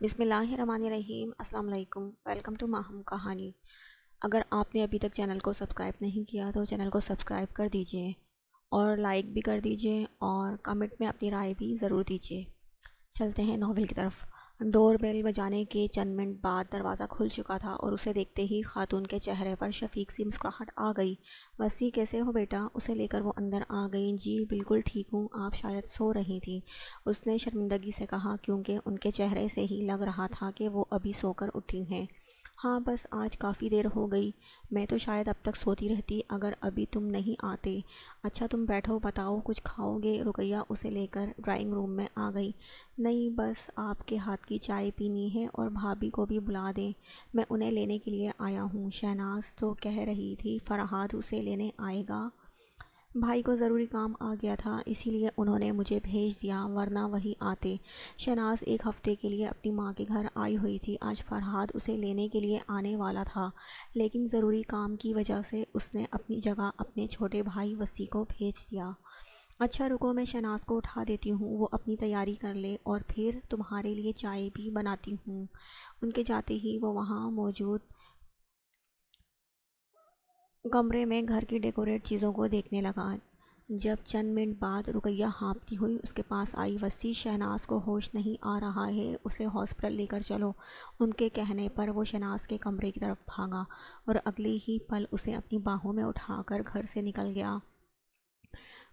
بسم اللہ الرحمن الرحیم۔ السلام علیکم، ویلکم ٹو ماہم کہانی۔ اگر آپ نے ابھی تک چینل کو سبسکرائب نہیں کیا تو چینل کو سبسکرائب کر دیجئے اور لائک بھی کر دیجئے اور کمنٹ میں اپنی رائے بھی ضرور دیجئے۔ چلتے ہیں ناول کی طرف۔ ڈور بیل بجانے کے چند منٹ بعد دروازہ کھل چکا تھا اور اسے دیکھتے ہی خاتون کے چہرے پر شفیق سی مسکراہٹ آ گئی۔ وسیع کیسے ہو بیٹا؟ اسے لے کر وہ اندر آ گئی۔ جی بالکل ٹھیک ہوں، آپ شاید سو رہی تھی، اس نے شرمندگی سے کہا، کیونکہ ان کے چہرے سے ہی لگ رہا تھا کہ وہ ابھی سو کر اٹھی ہیں۔ ہاں بس آج کافی دیر ہو گئی، میں تو شاید اب تک سوتی رہتی اگر ابھی تم نہیں آتے۔ اچھا تم بیٹھو، بتاؤ کچھ کھاؤ گے؟ رقیہ اسے لے کر ڈرائنگ روم میں آ گئی۔ نہیں بس آپ کے ہاتھ کی چائے پینی ہے، اور بھابھی کو بھی بلا دیں، میں انہیں لینے کے لیے آیا ہوں۔ شہناز تو کہہ رہی تھی فرحاد اسے لینے آئے گا، بھائی کو ضروری کام آ گیا تھا اسی لیے انہوں نے مجھے بھیج دیا، ورنہ وہی آتے۔ شہناز ایک ہفتے کے لیے اپنی ماں کے گھر آئی ہوئی تھی، آج فرحاد اسے لینے کے لیے آنے والا تھا، لیکن ضروری کام کی وجہ سے اس نے اپنی جگہ اپنے چھوٹے بھائی وسیع کو بھیج دیا۔ اچھا رکو، میں شہناز کو اٹھا دیتی ہوں، وہ اپنی تیاری کر لے اور پھر تمہارے لیے چائے بھی بناتی ہوں۔ ان کے جاتے ہی وہ وہاں موجود کمرے میں گھر کی ڈیکوریٹ چیزوں کو دیکھنے لگا۔ جب چند منٹ بعد رقیہ ہانپتی ہوئی اس کے پاس آئی، وسیع شہناز کو ہوش نہیں آ رہا ہے، اسے ہاسپٹل لے کر چلو۔ ان کے کہنے پر وہ شہناز کے کمرے کی طرف بھاگا اور اگلے ہی پل اسے اپنی باہوں میں اٹھا کر گھر سے نکل گیا۔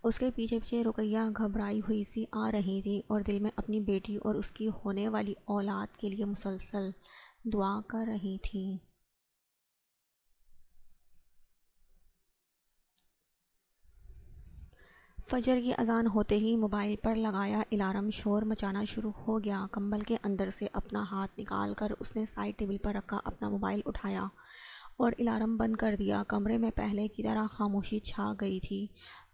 اس کے پیچھے پیچھے رقیہ گھبرائی ہوئی سی آ رہی تھی اور دل میں اپنی بیٹی اور اس کی ہونے والی اولاد کے لیے مسلسل دعا کر رہی تھی۔ فجر کی اذان ہوتے ہی موبائل پر لگایا الارم شور مچانا شروع ہو گیا۔ کمبل کے اندر سے اپنا ہاتھ نکال کر اس نے سائڈ ٹیبل پر رکھا اپنا موبائل اٹھایا اور الارم بند کر دیا۔ کمرے میں پہلے کی طرح خاموشی چھا گئی تھی۔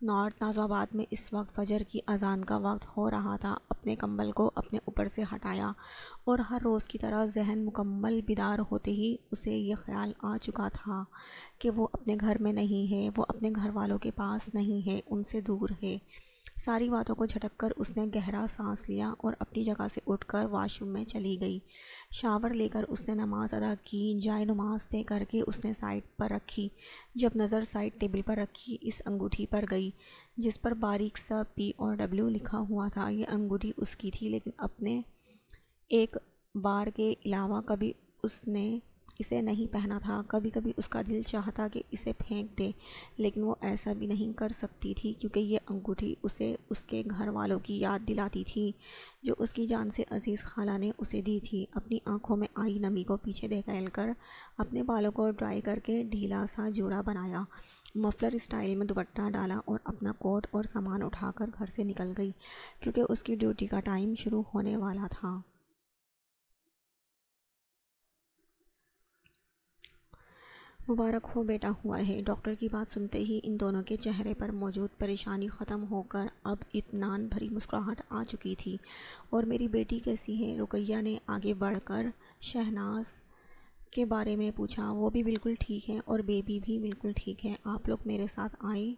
نارتھ نازم آباد میں اس وقت فجر کی اذان کا وقت ہو رہا تھا۔ اپنے کمبل کو اپنے اوپر سے ہٹایا اور ہر روز کی طرح ذہن مکمل بیدار ہوتے ہی اسے یہ خیال آ چکا تھا کہ وہ اپنے گھر میں نہیں ہے، وہ اپنے گھر والوں کے پاس نہیں ہے، ان سے دور ہے۔ ساری باتوں کو جھٹک کر اس نے گہرا سانس لیا اور اپنی جگہ سے اٹھ کر واش روم میں چلی گئی۔ شاور لے کر اس نے نماز ادا کی۔ جائے نماز طے کر کے اس نے سائڈ پر رکھی۔ جب نظر سائڈ ٹیبل پر رکھی اس انگوٹھی پر گئی جس پر باریک سا POW لکھا ہوا تھا۔ یہ انگوٹھی اس کی تھی، لیکن اپنے ایک بار کے علاوہ کبھی اس نے اسے نہیں پہنا تھا۔ کبھی کبھی اس کا دل چاہتا کہ اسے پھینک دے، لیکن وہ ایسا بھی نہیں کر سکتی تھی کیونکہ یہ انگوٹھی اسے اس کے گھر والوں کی یاد دلاتی تھی جو اس کی جان سے عزیز خالہ نے اسے دی تھی۔ اپنی آنکھوں میں آئی نمی کو پیچھے دھکیل کر اپنے بالوں کو ڈرائی کر کے ڈھیلا سا جوڑا بنایا، مفلر اسٹائل میں دوپٹہ ڈالا اور اپنا کوٹ اور سامان اٹھا کر گھر سے نکل گئی کیونکہ اس کی ڈیوٹی کا ٹائم شروع ہونے والا تھا۔ مبارک ہو بیٹا، ہوا ہے۔ ڈاکٹر کی بات سنتے ہی ان دونوں کے چہرے پر موجود پریشانی ختم ہو کر اب اطمینان بھری مسکراہٹ آ چکی تھی۔ اور میری بیٹی کیسی ہے؟ رقیہ نے آگے بڑھ کر شہناز کے بارے میں پوچھا۔ وہ بھی بالکل ٹھیک ہے اور بیبی بھی بالکل ٹھیک ہے۔ آپ لوگ میرے ساتھ آئیں،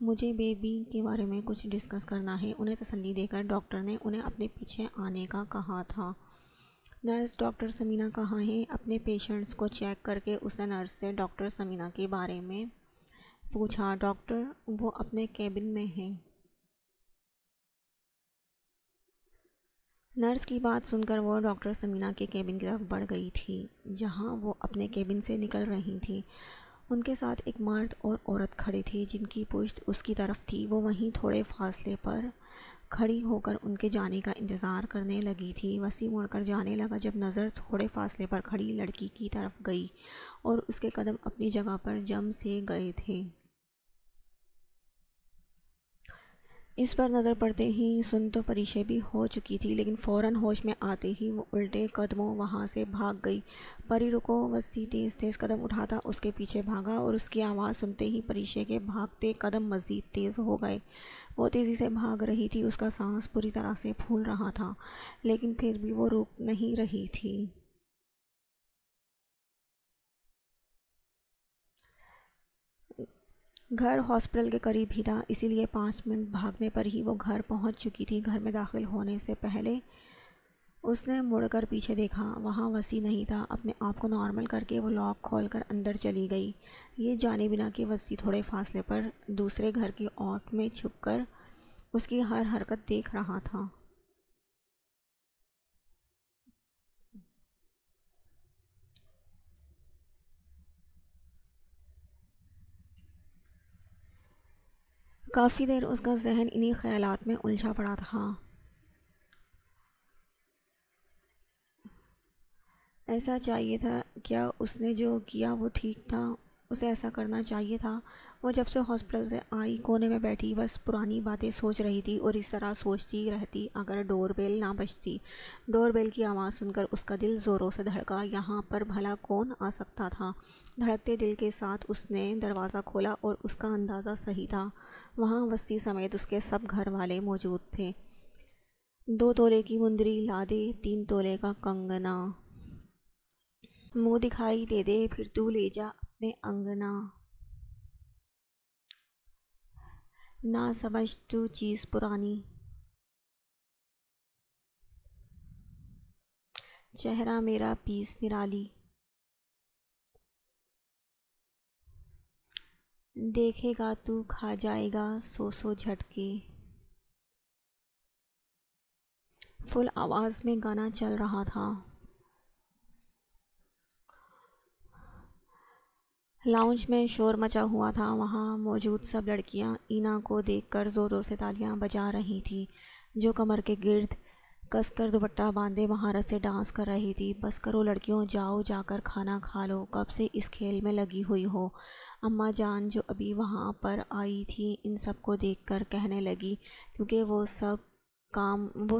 مجھے بیبی کے بارے میں کچھ ڈسکس کرنا ہے۔ انہیں تسلی دے کر ڈاکٹر نے انہیں اپنے پیچھے آنے کا کہا تھا۔ نرس ڈاکٹر ثمینہ کہاں ہیں؟ اپنے پیشنٹس کو چیک کر کے اس نے نرس سے ڈاکٹر ثمینہ کے بارے میں پوچھا۔ ڈاکٹر، وہ اپنے کیبن میں ہیں۔ نرس کی بات سن کر وہ ڈاکٹر ثمینہ کے کیبن کی طرف بڑھ گئی تھی جہاں وہ اپنے کیبن سے نکل رہی تھیں۔ ان کے ساتھ ایک مرد اور عورت کھڑے تھے جن کی پشت اس کی طرف تھی۔ وہ وہیں تھوڑے فاصلے پر کھڑی ہو کر ان کے جانے کا انتظار کرنے لگی تھی۔ وسیع مڑ کر جانے لگا جب نظر تھوڑے فاصلے پر کھڑی لڑکی کی طرف گئی اور اس کے قدم اپنی جگہ پر جم سے گئے تھے۔ اس پر نظر پڑتے ہی سن تو پریشے بھی ہو چکی تھی، لیکن فوراً ہوش میں آتے ہی وہ الٹے قدموں وہاں سے بھاگ گئی۔ پری رکو! وسیع تیز تیز قدم اٹھاتا اس کے پیچھے بھاگا اور اس کی آواز سنتے ہی پریشے کے بھاگتے قدم مزید تیز ہو گئے۔ وہ تیزی سے بھاگ رہی تھی، اس کا سانس بری طرح سے پھول رہا تھا، لیکن پھر بھی وہ رک نہیں رہی تھی۔ گھر ہاسپٹل کے قریب ہی تھا، اسی لیے 5 منٹ بھاگنے پر ہی وہ گھر پہنچ چکی تھی۔ گھر میں داخل ہونے سے پہلے اس نے مڑ کر پیچھے دیکھا، وہاں وسیع نہیں تھا۔ اپنے آپ کو نارمل کر کے وہ لاک کھول کر اندر چلی گئی، یہ جانے بنا کہ وسیع تھوڑے فاصلے پر دوسرے گھر کی اوٹ میں چھپ کر اس کی ہر حرکت دیکھ رہا تھا۔ کافی دیر اس کا ذہن انہی خیالات میں الجھا پڑا تھا۔ ایسا چاہیے تھا، کیا اس نے جو کیا وہ ٹھیک تھا؟ اسے ایسا کرنا چاہیے تھا۔ وہ جب سے ہاسپٹل سے آئی کونے میں بیٹھی بس پرانی باتیں سوچ رہی تھی، اور اس طرح سوچتی رہتی اگر ڈور بیل نہ بجتی۔ ڈور بیل کی آواز سن کر اس کا دل زوروں سے دھڑکا۔ یہاں پر بھلا کون آ سکتا تھا؟ دھڑکتے دل کے ساتھ اس نے دروازہ کھولا اور اس کا اندازہ صحیح تھا، وہاں وسیع سمیت اس کے سب گھر والے موجود تھے۔ 2 تولے کی مندری لا دے، 3 تولے کا کنگنا، منہ دکھائی دے دے، پھر تو لے جا اپنے انگنا، نہ سمجھ تو چیز پرانی، چہرہ میرا پیس نرالی، دیکھے گا تو کھا جائے گا سو جھٹکے۔ فل آواز میں گانا چل رہا تھا۔ لاؤنج میں شور مچا ہوا تھا، وہاں موجود سب لڑکیاں اینا کو دیکھ کر زور زور سے تالیاں بجا رہی تھیں، جو کمر کے گرد کس کر دوپٹہ باندھے مہارت سے ڈانس کر رہی تھی۔ بس کرو لڑکیوں، جاؤ جا کر کھانا کھا لو، کب سے اس کھیل میں لگی ہوئی ہو؟ اماں جان جو ابھی وہاں پر آئی تھی ان سب کو دیکھ کر کہنے لگی، کیونکہ وہ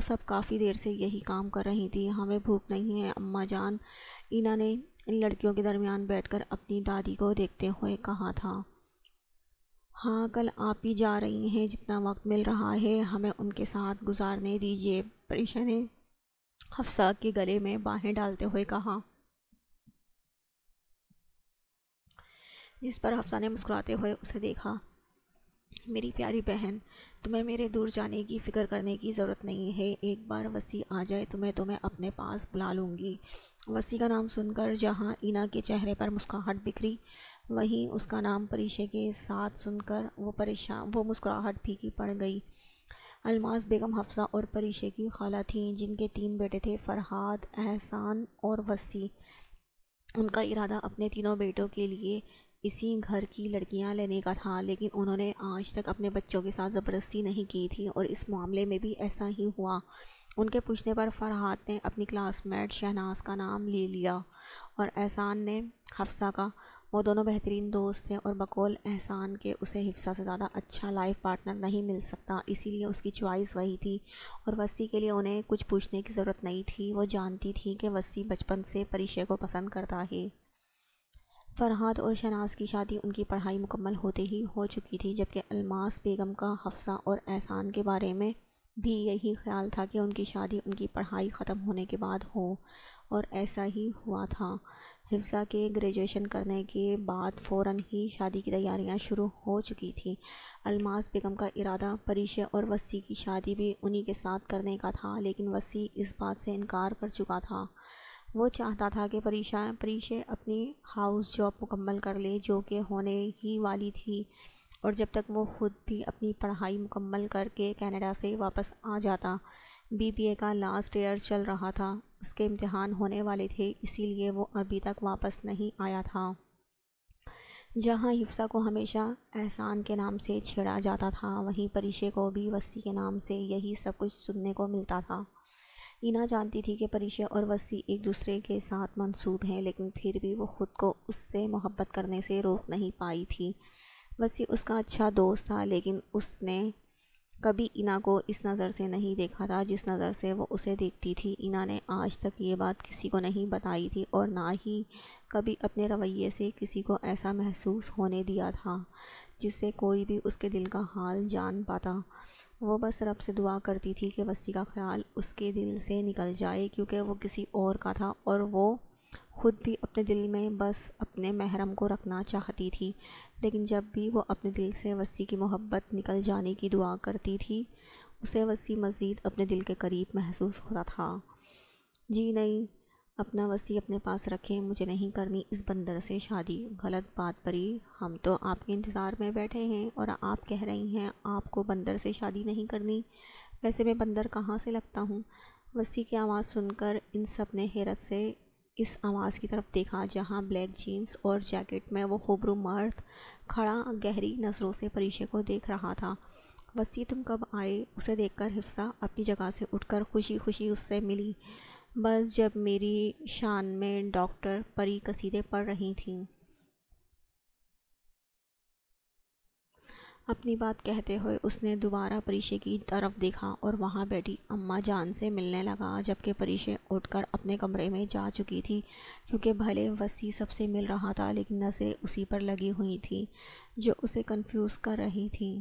سب کافی دیر سے یہی کام کر رہی تھی۔ ہمیں بھوک نہیں ہے اماں جان، اینا نے ان لڑکیوں کے درمیان بیٹھ کر اپنی دادی کو دیکھتے ہوئے کہا تھا۔ ہاں کل آپ ہی جا رہی ہیں، جتنا وقت مل رہا ہے ہمیں ان کے ساتھ گزارنے دیجیے، پریشا نے حفصہ کے گلے میں باہیں ڈالتے ہوئے کہا، جس پر حفصہ نے مسکراتے ہوئے اسے دیکھا۔ میری پیاری بہن، تمہیں میرے دور جانے کی فکر کرنے کی ضرورت نہیں ہے، ایک بار وسیع آ جائے تو میں تمہیں اپنے پاس بلا لوں گی۔ وسیع کا نام سن کر جہاں اینا کے چہرے پر مسکراہٹ بکھری، وہیں اس کا نام پریشے کے ساتھ سن کر وہ مسکراہٹ پھیکی پڑ گئی۔ الماس بیگم حفصہ اور پریشے کی خالہ تھیں، جن کے 3 بیٹے تھے، فرحاد، احسان اور وسیع۔ ان کا ارادہ اپنے تینوں بیٹوں کے لیے اسی گھر کی لڑکیاں لینے کا تھا، لیکن انہوں نے آج تک اپنے بچوں کے ساتھ زبردستی نہیں کی تھی، اور اس معاملے میں بھی ایسا ہی ہوا۔ ان کے پوچھنے پر فرحاد نے اپنی کلاس میٹ شہناز کا نام لے لیا، اور احسان نے حفصہ کا۔ وہ دونوں بہترین دوست تھے، اور بقول احسان کے اسے حفصہ سے زیادہ اچھا لائف پارٹنر نہیں مل سکتا، اسی لیے اس کی چوائس وہی تھی۔ اور وسیع کے لیے انہیں کچھ پوچھنے کی ضرورت نہیں تھی، وہ جانتی تھی کہ وسیع بچپن سے پریشے کو پسند کرتا ہے۔ فرحاد اور شہناز کی شادی ان کی پڑھائی مکمل ہوتے ہی ہو چکی تھی، جبکہ الماس بیگم کا حفصہ اور احسان کے بارے میں بھی یہی خیال تھا کہ ان کی شادی ان کی پڑھائی ختم ہونے کے بعد ہو، اور ایسا ہی ہوا تھا۔ حفصہ کے گریجویشن کرنے کے بعد فوراً ہی شادی کی تیاریاں شروع ہو چکی تھیں۔ الماس بیگم کا ارادہ پریشے اور وسیع کی شادی بھی انہی کے ساتھ کرنے کا تھا، لیکن وسیع اس بات سے انکار کر چکا تھا۔ وہ چاہتا تھا کہ پریشے اپنی ہاؤس جاب مکمل کر لے، جو کہ ہونے ہی والی تھی، اور جب تک وہ خود بھی اپنی پڑھائی مکمل کر کے کینیڈا سے واپس آ جاتا۔ BBA کا لاسٹ ایئر چل رہا تھا، اس کے امتحان ہونے والے تھے، اسی لیے وہ ابھی تک واپس نہیں آیا تھا۔ جہاں حفصہ کو ہمیشہ احسان کے نام سے چھیڑا جاتا تھا، وہیں پریشے کو بھی وسیع کے نام سے یہی سب کچھ سننے کو ملتا تھا۔ اینا جانتی تھی کہ پریشے اور وسیع ایک دوسرے کے ساتھ منسوب ہیں، لیکن پھر بھی وہ خود کو اس سے محبت کرنے سے روک نہیں پائی تھی۔ وسیع اس کا اچھا دوست تھا، لیکن اس نے کبھی اینا کو اس نظر سے نہیں دیکھا تھا جس نظر سے وہ اسے دیکھتی تھی۔ اینا نے آج تک یہ بات کسی کو نہیں بتائی تھی، اور نہ ہی کبھی اپنے رویے سے کسی کو ایسا محسوس ہونے دیا تھا جس سے کوئی بھی اس کے دل کا حال جان پاتا۔ وہ بس رب سے دعا کرتی تھی کہ وسیع کا خیال اس کے دل سے نکل جائے، کیونکہ وہ کسی اور کا تھا، اور وہ خود بھی اپنے دل میں بس اپنے محرم کو رکھنا چاہتی تھی۔ لیکن جب بھی وہ اپنے دل سے وسیع کی محبت نکل جانے کی دعا کرتی تھی، اسے وسیع مزید اپنے دل کے قریب محسوس ہوتا تھا۔ جی نہیں، اپنا وصی اپنے پاس رکھیں، مجھے نہیں کرنی اس بندر سے شادی۔ غلط بات پری، ہم تو آپ کے انتظار میں بیٹھے ہیں اور آپ کہہ رہی ہیں آپ کو بندر سے شادی نہیں کرنی۔ ویسے میں بندر کہاں سے لگتا ہوں؟ وصی کی آواز سن کر ان سب نے حیرت سے اس آواز کی طرف دیکھا جہاں بلیک جینز اور جیکٹ میں وہ خوبرو مرد کھڑا گہری نظروں سے پریشے کو دیکھ رہا تھا۔ وصی تم کب آئے؟ اسے دیکھ کر حفصہ اپنی جگہ سے اٹھ کر خوشی خوشی اس سے ملی۔ بس جب میری شان میں ڈاکٹر پری قصیدے پڑھ رہی تھیں۔ اپنی بات کہتے ہوئے اس نے دوبارہ پریشے کی طرف دیکھا اور وہاں بیٹھی اماں جان سے ملنے لگا، جبکہ پریشے اٹھ کر اپنے کمرے میں جا چکی تھی، کیونکہ بھلے وصی سب سے مل رہا تھا لیکن نظریں اسی پر لگی ہوئی تھیں جو اسے کنفیوز کر رہی تھیں۔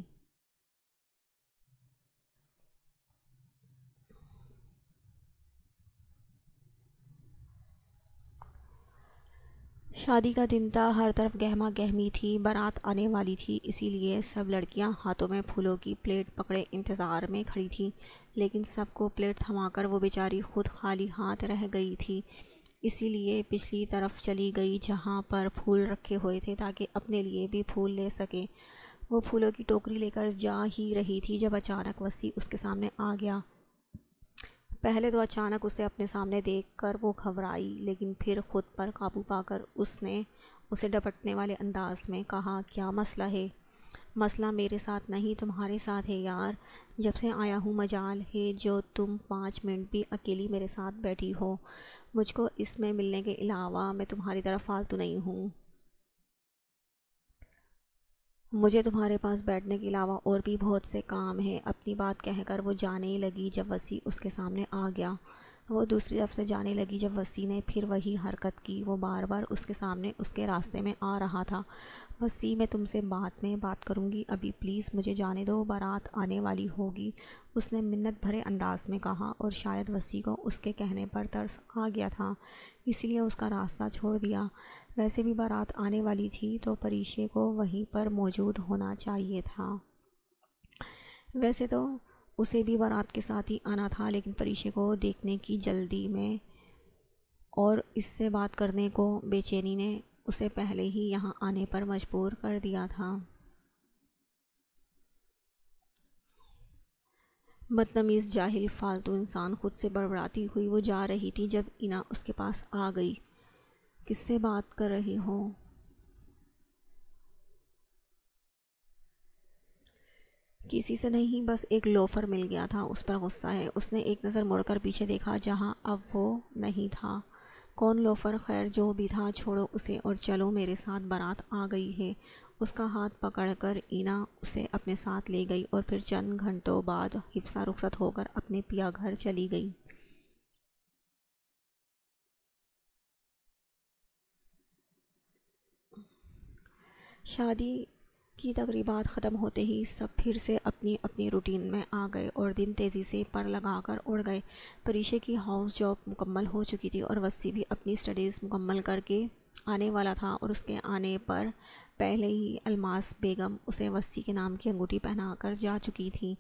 شادی کا دن تھا، ہر طرف گہما گہمی تھی، بارات آنے والی تھی، اسی لیے سب لڑکیاں ہاتھوں میں پھولوں کی پلیٹ پکڑے انتظار میں کھڑی تھیں، لیکن سب کو پلیٹ تھما کر وہ بیچاری خود خالی ہاتھ رہ گئی تھی، اسی لیے پچھلی طرف چلی گئی جہاں پر پھول رکھے ہوئے تھے تاکہ اپنے لیے بھی پھول لے سکے۔ وہ پھولوں کی ٹوکری لے کر جا ہی رہی تھی جب اچانک وصی اس کے سامنے آ گیا۔ پہلے تو اچانک اسے اپنے سامنے دیکھ کر وہ گھبرائی، لیکن پھر خود پر قابو پا کر اس نے اسے ڈپٹنے والے انداز میں کہا، کیا مسئلہ ہے؟ مسئلہ میرے ساتھ نہیں تمہارے ساتھ ہے یار، جب سے آیا ہوں مجال ہے جو تم 5 منٹ بھی اکیلی میرے ساتھ بیٹھی ہو۔ مجھ کو اس میں ملنے کے علاوہ میں تمہاری طرف فالتو نہیں ہوں۔ مجھے تمہارے پاس بیٹھنے کے علاوہ اور بھی بہت سے کام ہیں۔ اپنی بات کہہ کر وہ جانے لگی جب وصی اس کے سامنے آ گیا۔ وہ دوسری طرف سے جانے لگی جب وصی نے پھر وہی حرکت کی۔ وہ بار بار اس کے سامنے اس کے راستے میں آ رہا تھا۔ وصی، میں تم سے بعد میں بات کروں گی، ابھی پلیز مجھے جانے دو، بارات آنے والی ہوگی، اس نے منت بھرے انداز میں کہا، اور شاید وصی کو اس کے کہنے پر ترس آ گیا تھا، اسی لیے اس کا راستہ چھوڑ دیا۔ ویسے بھی بارات آنے والی تھی تو پریشے کو وہیں پر موجود ہونا چاہیے تھا۔ ویسے تو اسے بھی بارات کے ساتھ ہی آنا تھا، لیکن پریشے کو دیکھنے کی جلدی میں اور اس سے بات کرنے کو بے چینی نے اسے پہلے ہی یہاں آنے پر مجبور کر دیا تھا۔ بدتمیز، جاہل، فالتو انسان، خود سے بڑبڑاتی ہوئی وہ جا رہی تھی جب اینا اس کے پاس آ گئی۔ کس سے بات کر رہی ہو؟ کسی سے نہیں، بس ایک لوفر مل گیا تھا، اس پر غصہ ہے۔ اس نے ایک نظر مڑ کر پیچھے دیکھا جہاں اب وہ نہیں تھا۔ کون لوفر؟ خیر جو بھی تھا چھوڑو اسے اور چلو، میرے ساتھ بارات آ گئی ہے۔ اس کا ہاتھ پکڑ کر اینا اسے اپنے ساتھ لے گئی اور پھر چند گھنٹوں بعد حفصہ رخصت ہو کر اپنے پیا گھر چلی گئی۔ شادی کی تقریبات ختم ہوتے ہی سب پھر سے اپنی اپنی روٹین میں آ گئے اور دن تیزی سے پر لگا کر اڑ گئے۔ پریشے کی ہاؤس جاب مکمل ہو چکی تھی اور وصی بھی اپنی اسٹڈیز مکمل کر کے آنے والا تھا، اور اس کے آنے پر پہلے ہی الماس بیگم اسے وصی کے نام کی انگوٹھی پہنا کر جا چکی تھیں،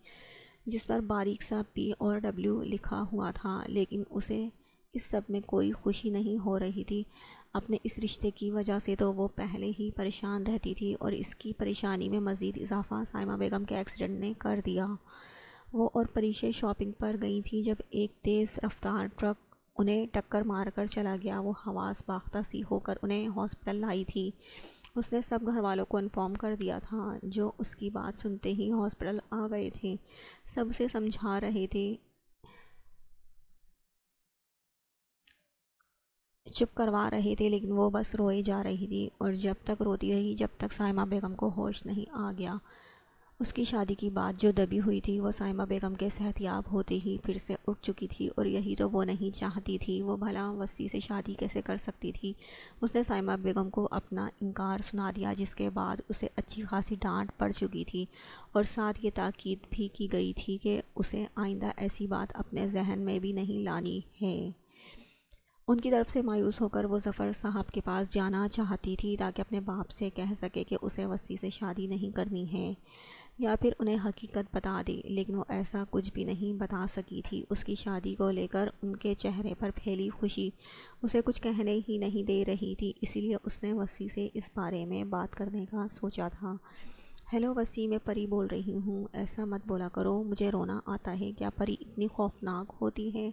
جس پر باریک سا POW لکھا ہوا تھا، لیکن اسے اس سب میں کوئی خوشی نہیں ہو رہی تھی۔ اپنے اس رشتے کی وجہ سے تو وہ پہلے ہی پریشان رہتی تھی، اور اس کی پریشانی میں مزید اضافہ سائمہ بیگم کے ایکسیڈنٹ نے کر دیا۔ وہ اور پریشے شاپنگ پر گئی تھیں جب ایک تیز رفتار ٹرک انہیں ٹکر مار کر چلا گیا۔ وہ حواس باختہ سی ہو کر انہیں ہاسپٹل لائی تھی۔ اس نے سب گھر والوں کو انفارم کر دیا تھا، جو اس کی بات سنتے ہی ہاسپٹل آ گئے تھے۔ سب سے سمجھا رہے تھے، چپ کروا رہے تھے، لیکن وہ بس روئے جا رہی تھی، اور جب تک روتی رہی جب تک سائمہ بیگم کو ہوش نہیں آ گیا۔ اس کی شادی کی بات جو دبی ہوئی تھی وہ سائمہ بیگم کے صحت یاب ہوتے ہی پھر سے اٹھ چکی تھی، اور یہی تو وہ نہیں چاہتی تھی۔ وہ بھلا وصی سے شادی کیسے کر سکتی تھی؟ اس نے سائمہ بیگم کو اپنا انکار سنا دیا، جس کے بعد اسے اچھی خاصی ڈانٹ پڑ چکی تھی، اور ساتھ یہ تاکید بھی کی گئی تھی کہ اسے آئندہ ایسی بات اپنے ذہن میں بھی نہیں لانی ہے۔ ان کی طرف سے مایوس ہو کر وہ ظفر صاحب کے پاس جانا چاہتی تھی تاکہ اپنے باپ سے کہہ سکے کہ اسے وصی سے شادی نہیں کرنی ہے، یا پھر انہیں حقیقت بتا دے، لیکن وہ ایسا کچھ بھی نہیں بتا سکی تھی۔ اس کی شادی کو لے کر ان کے چہرے پر پھیلی خوشی اسے کچھ کہنے ہی نہیں دے رہی تھی، اسی لیے اس نے وسیع سے اس بارے میں بات کرنے کا سوچا تھا۔ ہیلو وسیع، میں پری بول رہی ہوں۔ ایسا مت بولا کرو، مجھے رونا آتا ہے۔ کیا پری اتنی خوفناک ہوتی ہے؟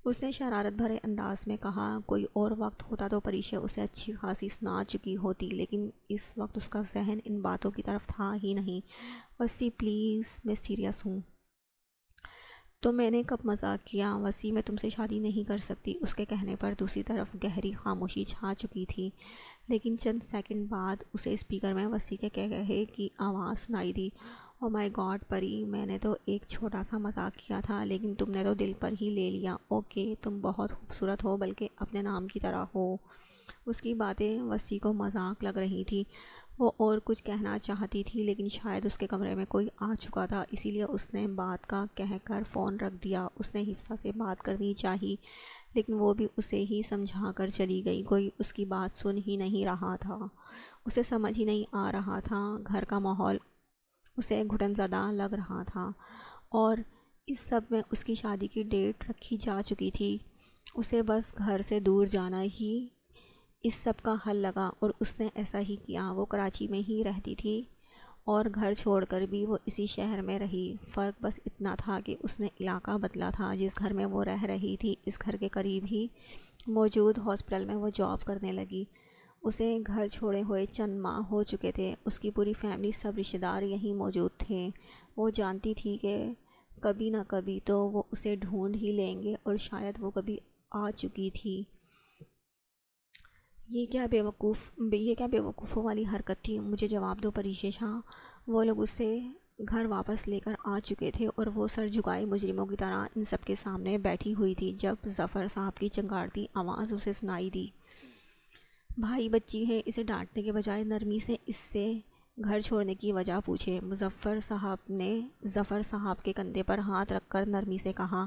اس نے شرارت بھرے انداز میں کہا۔ کوئی اور وقت ہوتا تو پریشا اسے اچھی خاصی سنا چکی ہوتی، لیکن اس وقت اس کا ذہن ان باتوں کی طرف تھا ہی نہیں۔ وسیع پلیز، میں سیریس ہوں۔ تو میں نے کب مذاق کیا؟ وسیع، میں تم سے شادی نہیں کر سکتی۔ اس کے کہنے پر دوسری طرف گہری خاموشی چھا چکی تھی، لیکن چند سیکنڈ بعد اسے اسپیکر میں وسیع کے کہے کی آواز سنائی دی۔ او مائی گاڈ پری، میں نے تو ایک چھوٹا سا مذاق کیا تھا، لیکن تم نے تو دل پر ہی لے لیا۔ اوکے، تم بہت خوبصورت ہو، بلکہ اپنے نام کی طرح ہو۔ اس کی باتیں وسیع کو مذاق لگ رہی تھی۔ وہ اور کچھ کہنا چاہتی تھی، لیکن شاید اس کے کمرے میں کوئی آ چکا تھا، اسی لیے اس نے بات کا کہہ کر فون رکھ دیا۔ اس نے حفصہ سے بات کرنی چاہی، لیکن وہ بھی اسے ہی سمجھا کر چلی گئی۔ کوئی اس کی بات سن ہی نہیں رہا تھا، اسے سمجھ ہی نہیں آ رہا تھا۔ گھر کا ماحول اسے گھٹن زدہ لگ رہا تھا، اور اس سب میں اس کی شادی کی ڈیٹ رکھی جا چکی تھی۔ اسے بس گھر سے دور جانا ہی اس سب کا حل لگا، اور اس نے ایسا ہی کیا۔ وہ کراچی میں ہی رہتی تھی اور گھر چھوڑ کر بھی وہ اسی شہر میں رہی۔ فرق بس اتنا تھا کہ اس نے علاقہ بدلا تھا۔ جس گھر میں وہ رہ رہی تھی، اس گھر کے قریب ہی موجود ہاسپٹل میں وہ جاب کرنے لگی۔ اسے گھر چھوڑے ہوئے چند ماہ ہو چکے تھے۔ اس کی پوری فیملی، سب رشتہ دار یہیں موجود تھے۔ وہ جانتی تھی کہ کبھی نہ کبھی تو وہ اسے ڈھونڈ ہی لیں گے، اور شاید وہ کبھی آ چکی تھی۔ یہ کیا بیوقوفوں والی حرکت تھی؟ مجھے جواب دو پریشا شاہ۔ وہ لوگ اسے گھر واپس لے کر آ چکے تھے، اور وہ سر جھکائے مجرموں کی طرح ان سب کے سامنے بیٹھی ہوئی تھی، جب ظفر صاحب کی چنگارتی آواز اسے سنائی دی۔ بھائی بچی ہے، اسے ڈانٹنے کے بجائے نرمی سے اس سے گھر چھوڑنے کی وجہ پوچھے۔ مظفر صاحب نے ظفر صاحب کے کندھے پر ہاتھ رکھ کر نرمی سے کہا۔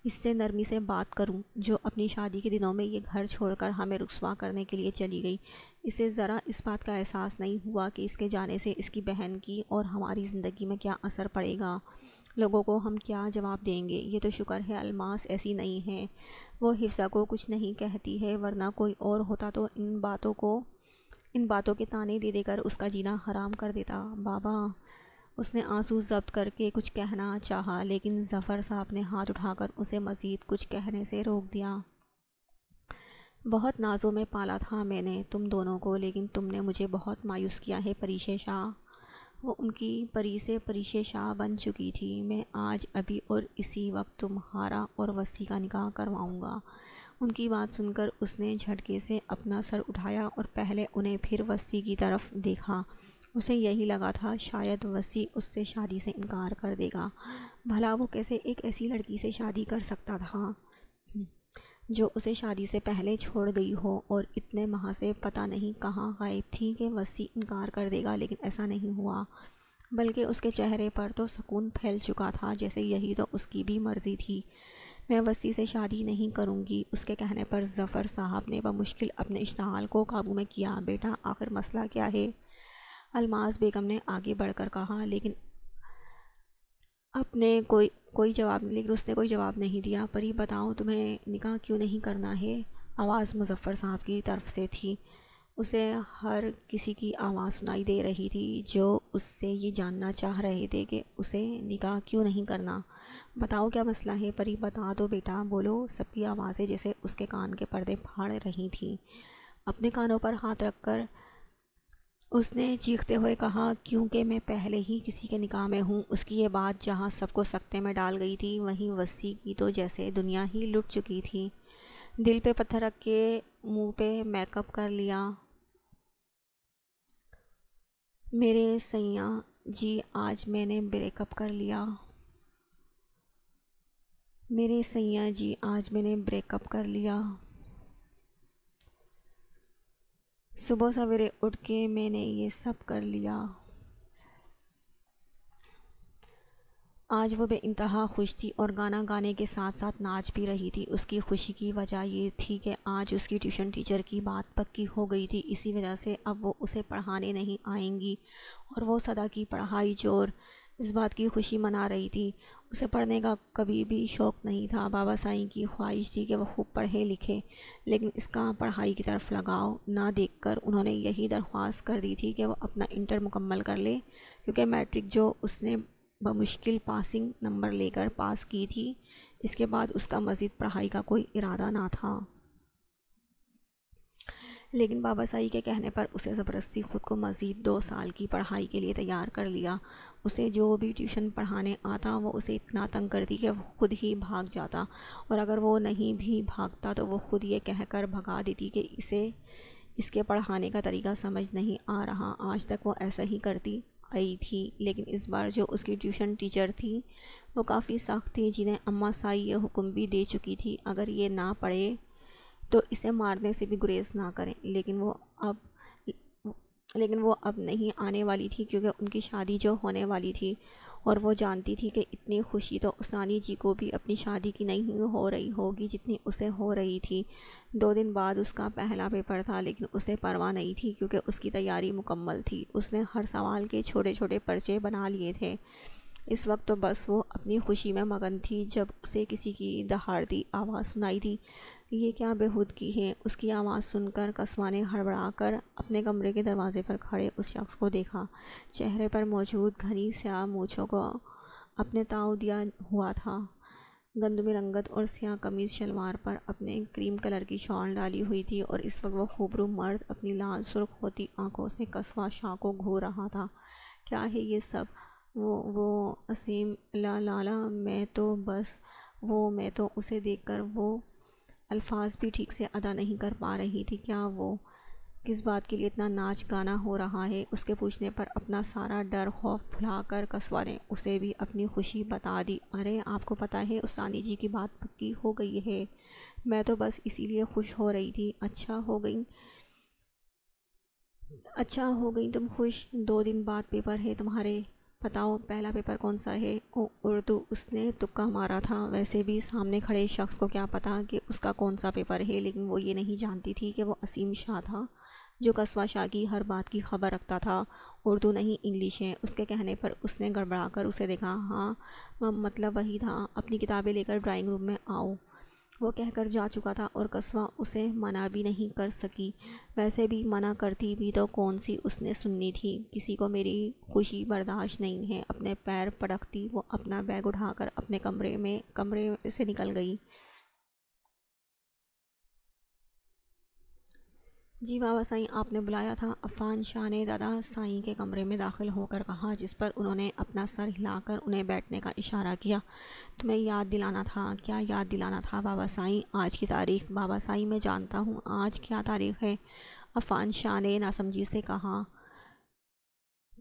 اس سے نرمی سے بات کروں، جو اپنی شادی کے دنوں میں یہ گھر چھوڑ کر ہمیں رسوا کرنے کے لیے چلی گئی۔ اسے ذرا اس بات کا احساس نہیں ہوا کہ اس کے جانے سے اس کی بہن کی اور ہماری زندگی میں کیا اثر پڑے گا؟ لوگوں کو ہم کیا جواب دیں گے؟ یہ تو شکر ہے الماس ایسی نہیں ہے، وہ حفصہ کو کچھ نہیں کہتی ہے، ورنہ کوئی اور ہوتا تو ان باتوں کے طعنے دے دے کر اس کا جینا حرام کر دیتا۔ بابا، اس نے آنسو ضبط کر کے کچھ کہنا چاہا، لیکن ظفر صاحب نے ہاتھ اٹھا کر اسے مزید کچھ کہنے سے روک دیا۔ بہت نازوں میں پالا تھا میں نے تم دونوں کو، لیکن تم نے مجھے بہت مایوس کیا ہے پریشا شاہ۔ وہ ان کی پری سے پریشا شاہ بن چکی تھی۔ میں آج ابھی اور اسی وقت تمہارا اور وسیع کا نکاح کرواؤں گا۔ ان کی بات سن کر اس نے جھٹکے سے اپنا سر اٹھایا اور پہلے انہیں پھر وسیع کی طرف دیکھا۔ اسے یہی لگا تھا شاید وسیع اس سے شادی سے انکار کر دے گا۔ بھلا وہ کیسے ایک ایسی لڑکی سے شادی کر سکتا تھا جو اسے شادی سے پہلے چھوڑ گئی ہو، اور اتنے ماہ سے پتہ نہیں کہاں غائب تھی کہ وسیع انکار کر دے گا؟ لیکن ایسا نہیں ہوا، بلکہ اس کے چہرے پر تو سکون پھیل چکا تھا، جیسے یہی تو اس کی بھی مرضی تھی۔ میں وسیع سے شادی نہیں کروں گی۔ اس کے کہنے پر ظفر صاحب نے بمشکل اپنے اشتعال کو قابو میں کیا۔ بیٹا، آخر مسئلہ کیا ہے؟ الماس بیگم نے آگے بڑھ کر کہا، لیکن اس نے کوئی جواب نہیں دیا۔ پری بتاؤ، تمہیں نکاح کیوں نہیں کرنا ہے؟ آواز مظفر صاحب کی طرف سے تھی۔ اسے ہر کسی کی آواز سنائی دے رہی تھی جو اس سے یہ جاننا چاہ رہے تھے کہ اسے نکاح کیوں نہیں کرنا۔ بتاؤ کیا مسئلہ ہے؟ پری بتا دو بیٹا، بولو۔ سب کی آوازیں جیسے اس کے کان کے پردے پھاڑ رہی تھیں۔ اپنے کانوں پر ہاتھ رکھ کر اس نے چیختے ہوئے کہا، کیونکہ میں پہلے ہی کسی کے نکاح میں ہوں۔ اس کی یہ بات جہاں سب کو سکتے میں ڈال گئی تھی، وہیں وسیع کی تو جیسے دنیا ہی لٹ چکی تھی۔ دل پہ پتھر رکھ کے منہ پہ میک اپ کر لیا۔ میرے سیاں جی، آج میں نے بریک اپ کر لیا۔ میرے سیاں جی، آج میں نے بریک اپ کر لیا۔ صبح سویرے اٹھ کے میں نے یہ سب کر لیا۔ آج وہ بے انتہا خوش تھی اور گانا گانے کے ساتھ ساتھ ناچ بھی رہی تھی۔ اس کی خوشی کی وجہ یہ تھی کہ آج اس کی ٹیوشن ٹیچر کی بات پکی ہو گئی تھی، اسی وجہ سے اب وہ اسے پڑھانے نہیں آئیں گی اور وہ صدا کی پڑھائی چور اس بات کی خوشی منا رہی تھی۔ اسے پڑھنے کا کبھی بھی شوق نہیں تھا۔ بابا سائیں کی خواہش تھی کہ وہ خوب پڑھے لکھے، لیکن اس کا پڑھائی کی طرف لگاؤ نہ دیکھ کر انہوں نے یہی درخواست کر دی تھی کہ وہ اپنا انٹر مکمل کر لے، کیونکہ میٹرک جو اس نے بمشکل پاسنگ نمبر لے کر پاس کی تھی، اس کے بعد اس کا مزید پڑھائی کا کوئی ارادہ نہ تھا۔ لیکن بابا سائی کے کہنے پر اسے زبردستی خود کو مزید 2 سال کی پڑھائی کے لیے تیار کر لیا۔ اسے جو بھی ٹیوشن پڑھانے آتا وہ اسے اتنا تنگ کرتی کہ وہ خود ہی بھاگ جاتا، اور اگر وہ نہیں بھی بھاگتا تو وہ خود یہ کہہ کر بھگا دیتی کہ اسے اس کے پڑھانے کا طریقہ سمجھ نہیں آ رہا۔ آج تک وہ ایسا ہی کرتی آئی تھی، لیکن اس بار جو اس کی ٹیوشن ٹیچر تھی وہ کافی سخت تھی، جنہیں اماں سائی یہ حکم بھی دے چکی تھی اگر یہ نہ پڑھے تو اسے مارنے سے بھی گریز نہ کریں۔ لیکن وہ اب نہیں آنے والی تھی، کیونکہ ان کی شادی جو ہونے والی تھی، اور وہ جانتی تھی کہ اتنی خوشی تو عثمانی جی کو بھی اپنی شادی کی نہیں ہو رہی ہوگی جتنی اسے ہو رہی تھی۔ 2 دن بعد اس کا پہلا پیپر تھا، لیکن اسے پرواہ نہیں تھی کیونکہ اس کی تیاری مکمل تھی۔ اس نے ہر سوال کے چھوٹے چھوٹے پرچے بنا لیے تھے۔ اس وقت تو بس وہ اپنی خوشی میں مگن تھی جب اسے کسی کی دہاڑتی آواز سنائی دی۔ یہ کیا بےہودگی ہے! اس کی آواز سن کر قصوہ نے ہڑبڑا کر اپنے کمرے کے دروازے پر کھڑے اس شخص کو دیکھا۔ چہرے پر موجود گھنی سیاہ مونچھوں کو اپنے تاؤ دیا ہوا تھا، گندمی رنگت اور سیاہ قمیض شلوار پر اپنے کریم کلر کی شال ڈالی ہوئی تھی، اور اس وقت وہ خوبرو مرد اپنی لال سرخ ہوتی آنکھوں سے قصوہ شاہ کو گھور رہا تھا۔ کیا ہے یہ سب؟ وہ عظیم لالا میں تو اسے دیکھ کر وہ الفاظ بھی ٹھیک سے ادا نہیں کر پا رہی تھی۔ کیا وہ کس بات کے لیے اتنا ناچ گانا ہو رہا ہے؟ اس کے پوچھنے پر اپنا سارا ڈر خوف بھلا کر قصوہ نے اسے بھی اپنی خوشی بتا دی۔ ارے آپ کو پتہ ہے عثمانی جی کی بات پکی ہو گئی ہے، میں تو بس اسی لیے خوش ہو رہی تھی۔ اچھا ہو گئی تم خوش؟ 2 دن بعد پیپر ہے تمہارے، بتاؤ پہلا پیپر کون سا ہے؟ اردو۔ اس نے تکا مارا تھا۔ ویسے بھی سامنے کھڑے شخص کو کیا پتا کہ اس کا کون سا پیپر ہے، لیکن وہ یہ نہیں جانتی تھی کہ وہ عظیم شاہ تھا جو قصوہ شاہ کی ہر بات کی خبر رکھتا تھا۔ اردو نہیں انگلش ہے۔ اس کے کہنے پر اس نے گڑبڑا کر اسے دیکھا۔ ہاں مطلب وہی تھا، اپنی کتابیں لے کر ڈرائنگ روم میں آؤ، وہ کہہ کر جا چکا تھا، اور قصوہ اسے منع بھی نہیں کر سکی۔ ویسے بھی منع کرتی بھی تو کون سی اس نے سننی تھی؟ کسی کو میری خوشی برداشت نہیں ہے۔ اپنے پیر پٹکتی وہ اپنا بیگ اٹھا کر اپنے کمرے سے نکل گئی۔ جی بابا سائیں آپ نے بلایا تھا؟ عفان شاہ نے دادا سائیں کے کمرے میں داخل ہو کر کہا، جس پر انہوں نے اپنا سر ہلا کر انہیں بیٹھنے کا اشارہ کیا۔ تمہیں یاد دلانا تھا۔ کیا یاد دلانا تھا بابا سائیں؟ آج کی تاریخ۔ بابا سائیں میں جانتا ہوں آج کیا تاریخ ہے، عفان شاہ نے ناسمجھی سے کہا۔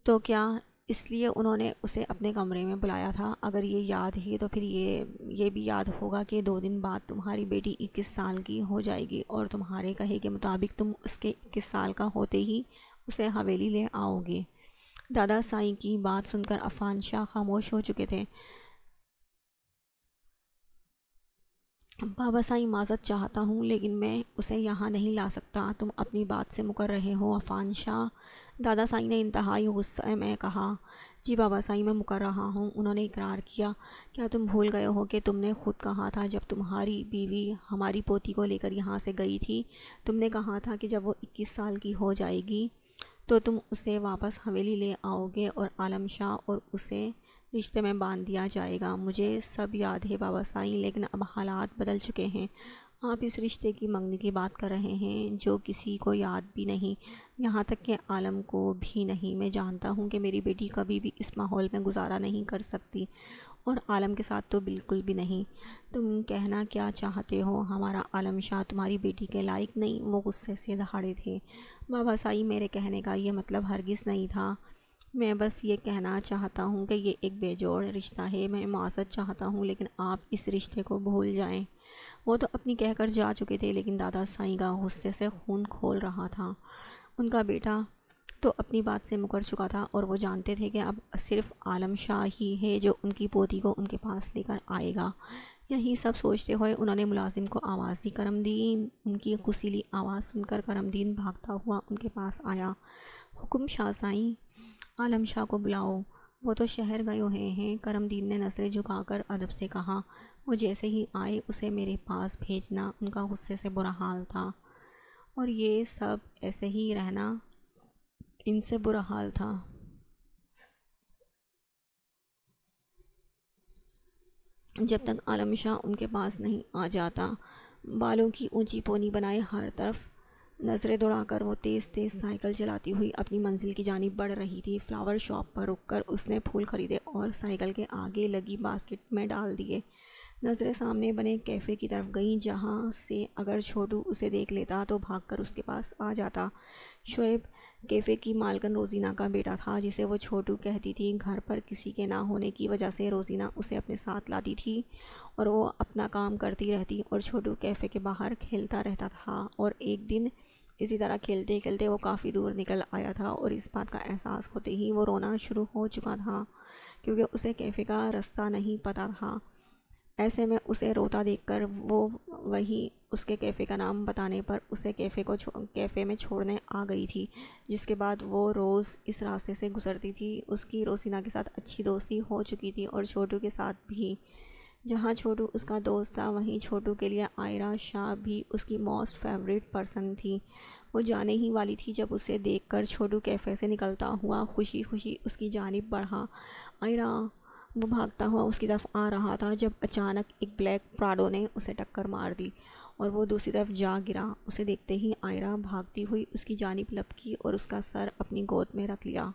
تو کیا اس لیے انہوں نے اسے اپنے کمرے میں بلایا تھا؟ اگر یہ یاد ہے تو پھر یہ بھی یاد ہوگا کہ 2 دن بعد تمہاری بیٹی 21 سال کی ہو جائے گی، اور تمہارے کہے کے مطابق تم اس کے 21 سال کا ہوتے ہی اسے حویلی لے آؤ گے۔ دادا سائیں کی بات سن کر عفان شاہ خاموش ہو چکے تھے۔ بابا سائیں معذرت چاہتا ہوں، لیکن میں اسے یہاں نہیں لا سکتا۔ تم اپنی بات سے مکر رہے ہو عفان شاہ؟ دادا سائیں نے انتہائی غصے میں کہا۔ جی بابا سائیں میں مکر رہا ہوں، انہوں نے اقرار کیا۔ کیا تم بھول گئے ہو کہ تم نے خود کہا تھا جب تمہاری بیوی ہماری پوتی کو لے کر یہاں سے گئی تھی، تم نے کہا تھا کہ جب وہ 21 سال کی ہو جائے گی تو تم اسے واپس حویلی لے آؤ گے اور عالم شاہ اور اسے رشتے میں باندھ دیا جائے گا۔ مجھے سب یاد ہے بابا سائیں، لیکن اب حالات بدل چکے ہیں۔ آپ اس رشتے کی منگنی کی بات کر رہے ہیں جو کسی کو یاد بھی نہیں، یہاں تک کہ عالم کو بھی نہیں۔ میں جانتا ہوں کہ میری بیٹی کبھی بھی اس ماحول میں گزارا نہیں کر سکتی، اور عالم کے ساتھ تو بالکل بھی نہیں۔ تم کہنا کیا چاہتے ہو؟ ہمارا عالم شاہ تمہاری بیٹی کے لائق نہیں؟ وہ غصے سے دہاڑے تھے۔ بابا سائیں میرے کہنے کا یہ مطلب ہرگز نہیں تھا۔ میں بس یہ کہنا چاہتا ہوں کہ یہ ایک بے جوڑ رشتہ ہے۔ میں معذرت چاہتا ہوں، لیکن آپ اس رشتے کو بھول جائیں۔ وہ تو اپنی کہہ کر جا چکے تھے، لیکن دادا سائیں کا غصے سے خون کھول رہا تھا۔ ان کا بیٹا تو اپنی بات سے مکر چکا تھا اور وہ جانتے تھے کہ اب صرف عالم شاہ ہی ہے جو ان کی پوتی کو ان کے پاس لے کر آئے گا۔ یہی سب سوچتے ہوئے انہوں نے ملازم کو آواز دی۔ کرم دین! ان کی غصیلی آواز سن کر کرم دین بھاگتا ہوا ان کے پاس آیا۔ حکم شاہ سائیں، عالم شاہ کو بلاؤ، وہ تو شہر گئے ہوئے ہیں۔ کرم دین نے نظریں جھکا کر ادب سے کہا۔ وہ جیسے ہی آئے اسے میرے پاس بھیجنا۔ ان کا غصے سے برا حال تھا، اور یہ سب ایسے ہی رہنا ان سے برا حال تھا۔ جب تک عالم شاہ ان کے پاس نہیں آ جاتا۔ بالوں کی اونچی پونی بنائے ہر طرف نظریں دوڑا کر وہ تیز تیز سائیکل چلاتی ہوئی اپنی منزل کی جانب بڑھ رہی تھی۔ فلاور شاپ پر رک کر اس نے پھول خریدے اور سائیکل کے آگے لگی باسکٹ میں ڈال دیے۔ نظریں سامنے بنے کیفے کی طرف گئیں، جہاں سے اگر چھوٹو اسے دیکھ لیتا تو بھاگ کر اس کے پاس آ جاتا۔ شعیب کیفے کی مالکن روزینہ کا بیٹا تھا، جسے وہ چھوٹو کہتی تھی۔ گھر پر کسی کے نہ ہونے کی وجہ سے روزینہ اسے اپنے ساتھ لاتی تھی اور وہ اپنا کام کرتی رہتی اور چھوٹو کیفے کے باہر کھیلتا رہتا تھا۔ اور ایک دن اسی طرح کھیلتے کھیلتے وہ کافی دور نکل آیا تھا اور اس بات کا احساس ہوتے ہی وہ رونا شروع ہو چکا تھا، کیونکہ اسے کیفے کا راستہ نہیں پتہ تھا۔ ایسے میں اسے روتا دیکھ کر وہ وہی اس کے کیفے کا نام بتانے پر اسے کیفے میں چھوڑنے آ گئی تھی، جس کے بعد وہ روز اس راستے سے گزرتی تھی۔ اس کی روزینہ کے ساتھ اچھی دوستی ہو چکی تھی اور چھوٹو کے ساتھ بھی۔ جہاں چھوٹو اس کا دوست تھا، وہیں چھوٹو کے لیے عائرہ شاہ بھی اس کی موسٹ فیوریٹ پرسن تھی۔ وہ جانے ہی والی تھی جب اسے دیکھ کر چھوٹو کیفے سے نکلتا ہوا خوشی خوشی اس کی جانب بڑھا۔ عائرہ! وہ بھاگتا ہوا اس کی طرف آ رہا تھا جب اچانک ایک بلیک پراڈو نے اسے ٹکر مار دی اور وہ دوسری طرف جا گرا۔ اسے دیکھتے ہی عائرہ بھاگتی ہوئی اس کی جانب لپکی اور اس کا سر اپنی گود میں رکھ لیا۔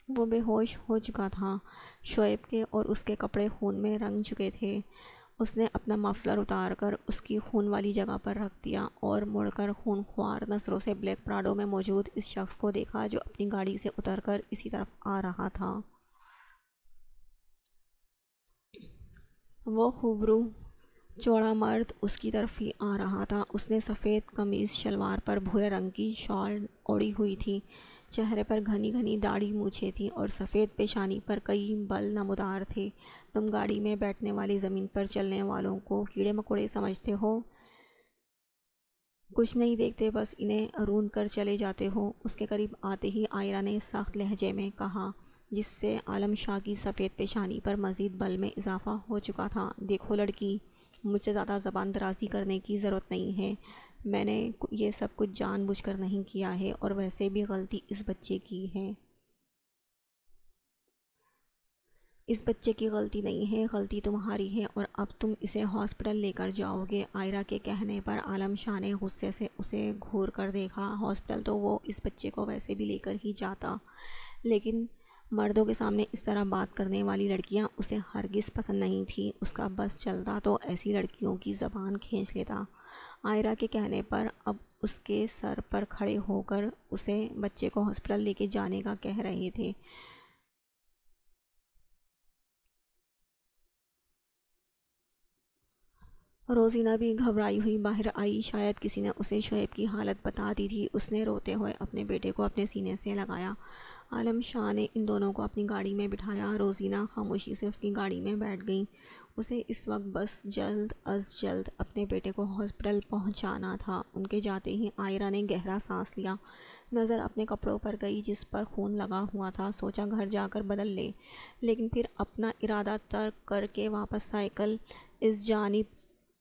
وہ بے ہوش ہو چکا تھا۔ شعیب کے اور اس کے کپڑے خون میں رنگ چکے تھے۔ اس نے اپنا مفلر اتار کر اس کی خون والی جگہ پر رکھ دیا اور مڑ کر خون خوار نظروں سے بلیک پراڈو میں موجود اس شخص کو دیکھا جو اپنی گاڑی سے اتر کر اسی طرف آ رہا تھا۔ وہ خوبرو چوڑا مرد اس کی طرف ہی آ رہا تھا۔ اس نے سفید قمیض شلوار پر بھورے رنگ کی شال اوڑھی ہوئی تھی۔ چہرے پر گھنی گھنی داڑھی مونچھیں تھیں اور سفید پیشانی پر کئی بل نمودار تھے۔ تم گاڑی میں بیٹھنے والی زمین پر چلنے والوں کو کیڑے مکوڑے سمجھتے ہو؟ کچھ نہیں دیکھتے، بس انہیں روند کر چلے جاتے ہو۔ اس کے قریب آتے ہی عائرہ نے سخت لہجے میں کہا، جس سے عالم شاہ کی سفید پیشانی پر مزید بل میں اضافہ ہو چکا تھا۔ دیکھو لڑکی، مجھ سے زیادہ زبان درازی کرنے کی ضرورت نہیں ہے۔ میں نے یہ سب کچھ جان بوجھ کر نہیں کیا ہے، اور ویسے بھی غلطی اس بچے کی ہے۔ اس بچے کی غلطی نہیں ہے، غلطی تمہاری ہے، اور اب تم اسے ہاسپٹل لے کر جاؤ گے۔ عائرہ کے کہنے پر عالم شاہ نے غصے سے اسے گھور کر دیکھا۔ ہاسپٹل تو وہ اس بچے کو ویسے بھی لے کر ہی جاتا، لیکن مردوں کے سامنے اس طرح بات کرنے والی لڑکیاں اسے ہرگز پسند نہیں تھیں۔ اس کا بس چلتا تو ایسی لڑکیوں کی زبان کھینچ لیتا۔ عائرہ کے کہنے پر اب اس کے سر پر کھڑے ہو کر اسے بچے کو ہاسپٹل لے کے جانے کا کہہ رہے تھے۔ روزینہ بھی گھبرائی ہوئی باہر آئی۔ شاید کسی نے اسے شعیب کی حالت بتا دی تھی۔ اس نے روتے ہوئے اپنے بیٹے کو اپنے سینے سے لگایا۔ عالم شاہ نے ان دونوں کو اپنی گاڑی میں بٹھایا۔ روزینہ خاموشی سے اس کی گاڑی میں بیٹھ گئیں۔ اسے اس وقت بس جلد از جلد اپنے بیٹے کو ہاسپٹل پہنچانا تھا۔ ان کے جاتے ہی عائرہ نے گہرا سانس لیا۔ نظر اپنے کپڑوں پر گئی جس پر خون لگا ہوا تھا۔ سوچا گھر جا کر بدل لے، لیکن پھر اپنا ارادہ ترک کر کے واپس سائیکل اس جانب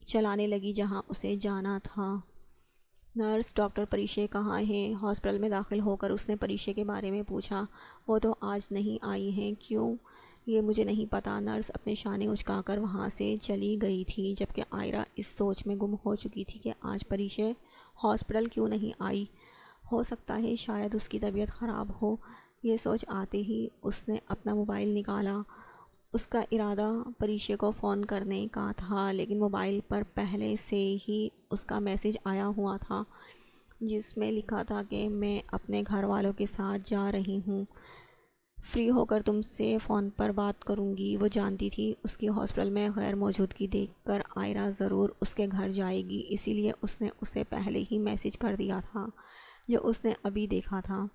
چلانے لگی جہاں اسے جانا تھا۔ نرس ڈاکٹر پریشے کہاں ہیں؟ ہاسپٹل میں داخل ہو کر اس نے پریشے کے بارے میں پوچھا۔ وہ تو آج نہیں آئی ہیں۔ کیوں؟ یہ مجھے نہیں پتا۔ نرس اپنے شانے اچکا کر وہاں سے چلی گئی تھی، جبکہ عائرہ اس سوچ میں گم ہو چکی تھی کہ آج پریشے ہاسپٹل کیوں نہیں آئی۔ ہو سکتا ہے شاید اس کی طبیعت خراب ہو۔ یہ سوچ آتے ہی اس نے اپنا موبائل نکالا۔ اس کا ارادہ پریشے کو فون کرنے کا تھا، لیکن موبائل پر پہلے سے ہی اس کا میسج آیا ہوا تھا، جس میں لکھا تھا کہ میں اپنے گھر والوں کے ساتھ جا رہی ہوں، فری ہو کر تم سے فون پر بات کروں گی۔ وہ جانتی تھی اس کی ہاسپٹل میں غیر موجودگی دیکھ کر عائرہ ضرور اس کے گھر جائے گی، اسی لیے اس نے اسے پہلے ہی میسج کر دیا تھا جو اس نے ابھی دیکھا تھا۔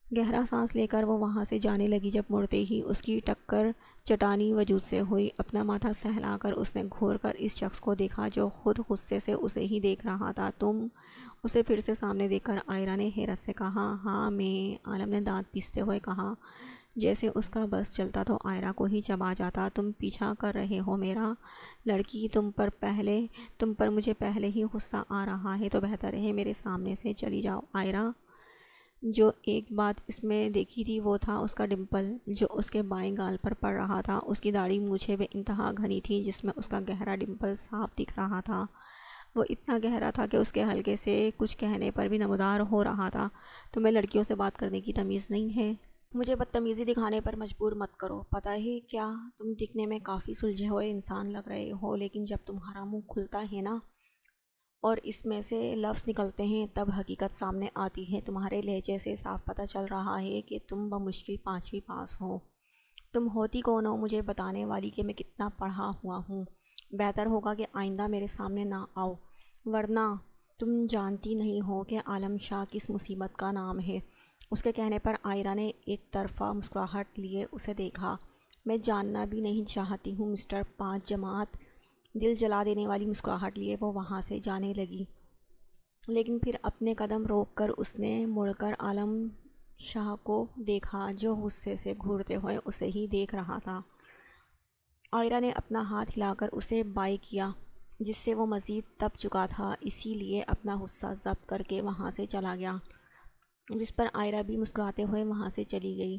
گہرا سانس لے کر وہ وہاں سے جانے لگی۔ جب مڑتے ہی اس کی ٹکر چٹانی وجود سے ہوئی۔ اپنا ماتھا سہلا کر اس نے گھور کر اس شخص کو دیکھا جو خود غصے سے اسے ہی دیکھ رہا تھا۔ تم؟ اسے پھر سے سامنے دیکھ کر عائرہ نے حیرت سے کہا۔ ہاں میں، عالم نے دانت پیستے ہوئے کہا، جیسے اس کا بس چلتا تو عائرہ کو ہی چبا جاتا۔ تم پیچھا کر رہے ہو میرا؟ لڑکی، تم پر مجھے پہلے ہی غصہ آ رہا ہے تو بہتر ہے میرے سامنے سے چلی جاؤ۔ عائرہ، جو ایک بات اس میں دیکھی تھی وہ تھا اس کا ڈمپل جو اس کے بائیں گال پر پڑ رہا تھا۔ اس کی داڑھی مونچھیں بے انتہا گھنی تھی جس میں اس کا گہرا ڈمپل صاف دکھ رہا تھا۔ وہ اتنا گہرا تھا کہ اس کے حلقے سے کچھ کہنے پر بھی نمودار ہو رہا تھا۔ تمہیں لڑکیوں سے بات کرنے کی تمیز نہیں ہے؟ مجھے بدتمیزی دکھانے پر مجبور مت کرو۔ پتہ ہے کیا، تم دکھنے میں کافی سلجھے ہوئے انسان لگ رہے ہو، لیکن جب تمہارا منہ کھلتا ہے نا اور اس میں سے لفظ نکلتے ہیں تب حقیقت سامنے آتی ہے۔ تمہارے لہجے سے صاف پتہ چل رہا ہے کہ تم بمشکل 5ویں پاس ہو۔ تم ہوتی کون ہو مجھے بتانے والی کہ میں کتنا پڑھا ہوا ہوں؟ بہتر ہوگا کہ آئندہ میرے سامنے نہ آؤ، ورنہ تم جانتی نہیں ہو کہ عالم شاہ کس مصیبت کا نام ہے۔ اس کے کہنے پر عائرہ نے ایک طرفہ مسکراہٹ لیے اسے دیکھا۔ میں جاننا بھی نہیں چاہتی ہوں مسٹر 5 جماعت۔ دل جلا دینے والی مسکراہٹ لیے وہ وہاں سے جانے لگی، لیکن پھر اپنے قدم روک کر اس نے مڑ کر عالم شاہ کو دیکھا جو غصے سے گھورتے ہوئے اسے ہی دیکھ رہا تھا۔ عائرہ نے اپنا ہاتھ ہلا کر اسے بائے کیا جس سے وہ مزید تپ چکا تھا، اسی لیے اپنا غصہ ضبط کر کے وہاں سے چلا گیا، جس پر عائرہ بھی مسکراتے ہوئے وہاں سے چلی گئی۔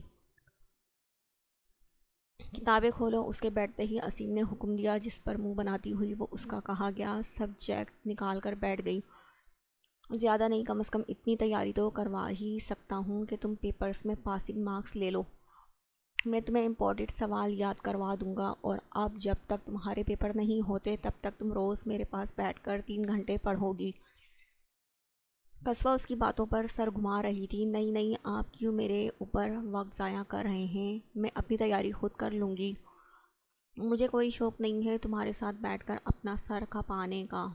کتابیں کھولو، اس کے بیٹھتے ہی اسیم نے حکم دیا، جس پر منہ بناتی ہوئی وہ اس کا کہا گیا سبجیکٹ نکال کر بیٹھ گئی۔ زیادہ نہیں، کم از کم اتنی تیاری تو کروا ہی سکتا ہوں کہ تم پیپرز میں پاسنگ مارکس لے لو۔ میں تمہیں امپورٹنٹ سوال یاد کروا دوں گا، اور اب جب تک تمہارے پیپر نہیں ہوتے تب تک تم روز میرے پاس بیٹھ کر 3 گھنٹے پڑھو گی۔ قصوہ اس کی باتوں پر سر گھما رہی تھی۔ نہیں، آپ کیوں میرے اوپر وقت ضائع کر رہے ہیں؟ میں اپنی تیاری خود کر لوں گی۔ مجھے کوئی شوق نہیں ہے تمہارے ساتھ بیٹھ کر اپنا سر کھپانے کا۔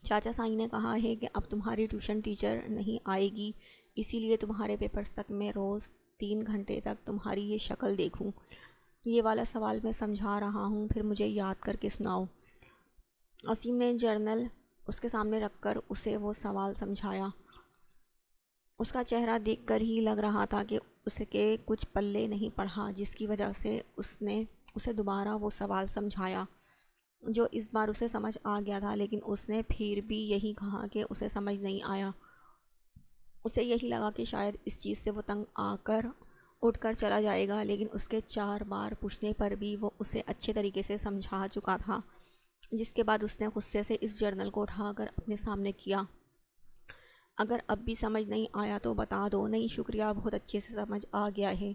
چاچا سائیں نے کہا ہے کہ اب تمہاری ٹیوشن ٹیچر نہیں آئے گی، اسی لیے تمہارے پیپرز تک میں روز 3 گھنٹے تک تمہاری یہ شکل دیکھوں۔ یہ والا سوال میں سمجھا رہا ہوں، پھر مجھے یاد کر کے سناؤ۔ اسیم نے جرنل اس کے سامنے رکھ کر اسے وہ سوال سمجھایا۔ اس کا چہرہ دیکھ کر ہی لگ رہا تھا کہ اس کے کچھ پلے نہیں پڑا، جس کی وجہ سے اس نے اسے دوبارہ وہ سوال سمجھایا جو اس بار اسے سمجھ آ گیا تھا، لیکن اس نے پھر بھی یہی کہا کہ اسے سمجھ نہیں آیا۔ اسے یہی لگا کہ شاید اس چیز سے وہ تنگ آ کر اٹھ کر چلا جائے گا، لیکن اس کے 4 بار پوچھنے پر بھی وہ اسے اچھے طریقے سے سمجھا چکا تھا، جس کے بعد اس نے غصے سے اس جرنل کو اٹھا کر اپنے سامنے کیا۔ اگر اب بھی سمجھ نہیں آیا تو بتا دو۔ نہیں شکریہ، بہت اچھے سے سمجھ آ گیا ہے،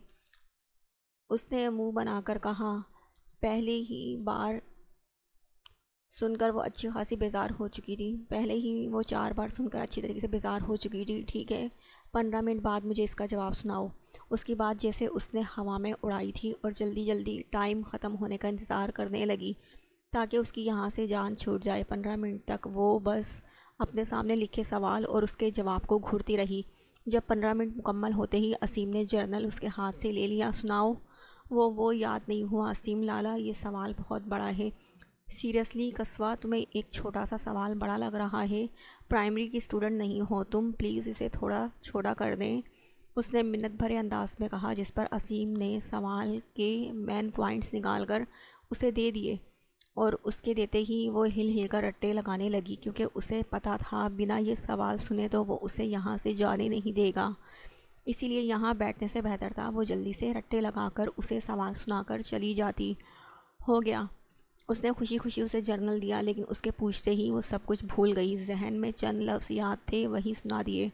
اس نے منہ بنا کر کہا۔ پہلے ہی بار سن کر وہ اچھی خاصی بیزار ہو چکی تھی، پہلے ہی وہ 4 بار سن کر اچھی طریقے سے بیزار ہو چکی تھی۔ ٹھیک ہے، 15 منٹ بعد مجھے اس کا جواب سناؤ۔ اس کی بات جیسے اس نے ہوا میں اڑائی تھی اور جلدی ٹائم ختم ہونے کا انتظار کرنے لگی تاکہ اس کی یہاں سے جان چھوٹ جائے۔ 15 منٹ تک وہ بس اپنے سامنے لکھے سوال اور اس کے جواب کو گھورتی رہی۔ جب 15 منٹ مکمل ہوتے ہی اسیم نے جرنل اس کے ہاتھ سے لے لیا۔ سناؤ۔ وہ یاد نہیں ہوا اسیم لالا، یہ سوال بہت بڑا ہے۔ سیریسلی قصوہ، تمہیں ایک چھوٹا سا سوال بڑا لگ رہا ہے؟ پرائمری کی اسٹوڈنٹ نہیں ہو تم، پلیز اسے تھوڑا چھوٹا کر دیں، اس نے منت بھرے انداز میں کہا، جس پر اسیم نے سوال کے مین پوائنٹس نکال کر اسے دے دیے، اور اس کے دیتے ہی وہ ہل کر رٹے لگانے لگی، کیونکہ اسے پتہ تھا بنا یہ سوال سنے تو وہ اسے یہاں سے جانے نہیں دے گا، اسی لیے یہاں بیٹھنے سے بہتر تھا وہ جلدی سے رٹے لگا کر اسے سوال سنا کر چلی جاتی۔ ہو گیا، اس نے خوشی اسے جرنل دیا، لیکن اس کے پوچھتے ہی وہ سب کچھ بھول گئی۔ ذہن میں چند لفظ یاد تھے وہی سنا دیے،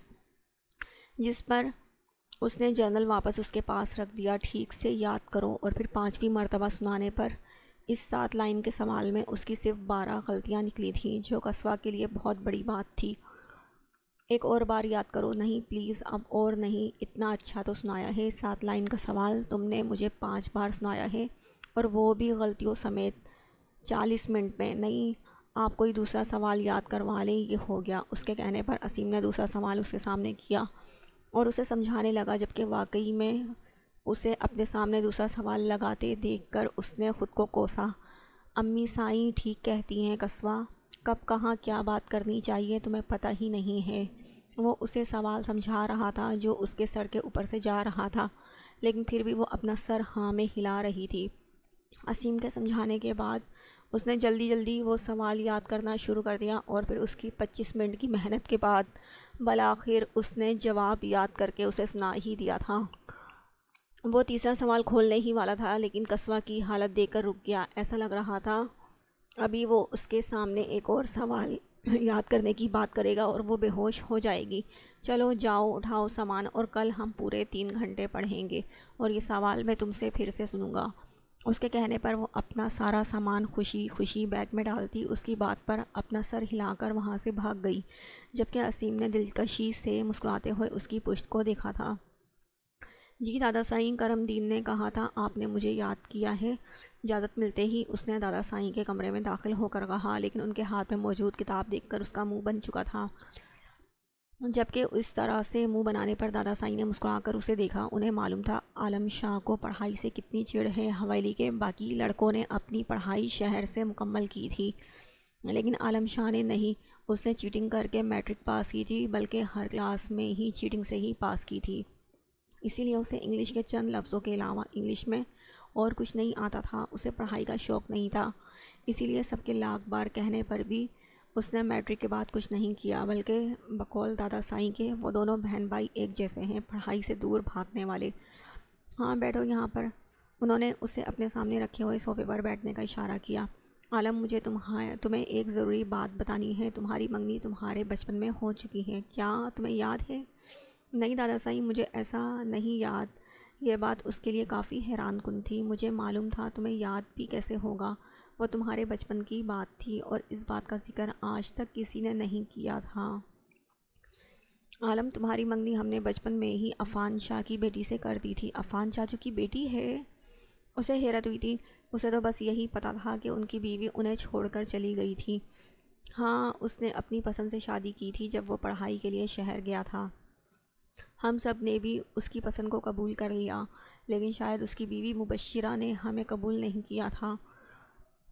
جس پر اس نے جرنل واپس اس کے پاس رکھ دیا۔ ٹھیک سے یاد کرو، اور پھر 5ویں مرتبہ سنانے پر اس 7 لائن کے سوال میں اس کی صرف 12 غلطیاں نکلی تھیں، جو قصوہ کے لیے بہت بڑی بات تھی۔ ایک اور بار یاد کرو۔ نہیں پلیز، اب اور نہیں، اتنا اچھا تو سنایا ہے۔ 7 لائن کا سوال تم نے مجھے 5 بار سنایا ہے، اور وہ بھی غلطیوں سمیت، 40 منٹ میں۔ نہیں، آپ کوئی دوسرا سوال یاد کروا لیں، یہ ہو گیا۔ اس کے کہنے پر اسیم نے دوسرا سوال اس کے سامنے کیا، اور اسے سمجھانے لگا، جبکہ واقعی میں اسے اپنے سامنے دوسرا سوال لگاتے دیکھ کر اس نے خود کو کوسا۔ امی سائیں ٹھیک کہتی ہیں قصوہ، کب کہاں کیا بات کرنی چاہیے تمہیں پتہ ہی نہیں ہے۔ وہ اسے سوال سمجھا رہا تھا جو اس کے سر کے اوپر سے جا رہا تھا، لیکن پھر بھی وہ اپنا سر ہاں میں ہلا رہی تھی۔ اسیم کے سمجھانے کے بعد اس نے جلدی جلدی وہ سوال یاد کرنا شروع کر دیا، اور پھر اس کی 25 منٹ کی محنت کے بعد بالآخر اس نے جواب یاد کر کے اسے سنا ہی دیا تھا۔ وہ تیسرا سوال کھولنے ہی والا تھا، لیکن قصوہ کی حالت دیکھ کر رک گیا۔ ایسا لگ رہا تھا ابھی وہ اس کے سامنے ایک اور سوال یاد کرنے کی بات کرے گا اور وہ بے ہوش ہو جائے گی۔ چلو جاؤ اٹھاؤ سامان، اور کل ہم پورے 3 گھنٹے پڑھیں گے، اور یہ سوال میں تم سے پھر سے سنوں گا۔ اس کے کہنے پر وہ اپنا سارا سامان خوشی خوشی بیگ میں ڈالتی اس کی بات پر اپنا سر ہلا کر وہاں سے بھاگ گئی، جبکہ اسیم نے دلکشی سے مسکراتے ہوئے اس کی پشت کو دیکھا تھا۔ جی دادا سائیں، کرم دین نے کہا تھا آپ نے مجھے یاد کیا ہے۔ اجازت ملتے ہی اس نے دادا سائیں کے کمرے میں داخل ہو کر کہا، لیکن ان کے ہاتھ میں موجود کتاب دیکھ کر اس کا منہ بن چکا تھا۔ جبکہ اس طرح سے منہ بنانے پر دادا سائیں نے مسکرا کر اسے دیکھا۔ انہیں معلوم تھا عالم شاہ کو پڑھائی سے کتنی چڑ ہے۔ حویلی کے باقی لڑکوں نے اپنی پڑھائی شہر سے مکمل کی تھی، لیکن عالم شاہ نے نہیں۔ اس نے چیٹنگ کر کے میٹرک پاس کی تھی، بلکہ ہر کلاس میں ہی چیٹنگ سے ہی پاس کی تھی۔ اسی لیے اسے انگلش کے چند لفظوں کے علاوہ انگلش میں اور کچھ نہیں آتا تھا۔ اسے پڑھائی کا شوق نہیں تھا، اسی لیے سب کے لاکھ بار کہنے پر بھی اس نے میٹرک کے بعد کچھ نہیں کیا، بلکہ بقول دادا سائیں کے وہ دونوں بہن بھائی ایک جیسے ہیں، پڑھائی سے دور بھاگنے والے۔ ہاں بیٹھو یہاں پر۔ انہوں نے اسے اپنے سامنے رکھے ہوئے صوفے پر بیٹھنے کا اشارہ کیا۔ عالم، مجھے تمہیں ایک ضروری بات بتانی ہے۔ تمہاری منگنی تمہارے بچپن میں ہو چکی ہے، کیا تمہیں یاد ہے؟ نہیں دادا سائیں، مجھے ایسا نہیں یاد۔ یہ بات اس کے لیے کافی حیران کن تھی۔ مجھے معلوم تھا، تمہیں یاد بھی کیسے ہوگا؟ وہ تمہارے بچپن کی بات تھی، اور اس بات کا ذکر آج تک کسی نے نہیں کیا تھا۔ عالم، تمہاری منگنی ہم نے بچپن میں ہی عفان شاہ کی بیٹی سے کر دی تھی۔ عفان چاچو کی بیٹی ہے؟ اسے حیرت ہوئی تھی۔ اسے تو بس یہی پتہ تھا کہ ان کی بیوی انہیں چھوڑ کر چلی گئی تھی۔ ہاں، اس نے اپنی پسند سے شادی کی تھی جب وہ پڑھائی کے لیے شہر گیا تھا۔ ہم سب نے بھی اس کی پسند کو قبول کر لیا، لیکن شاید اس کی بیوی مبشرہ نے ہمیں قبول نہیں کیا تھا۔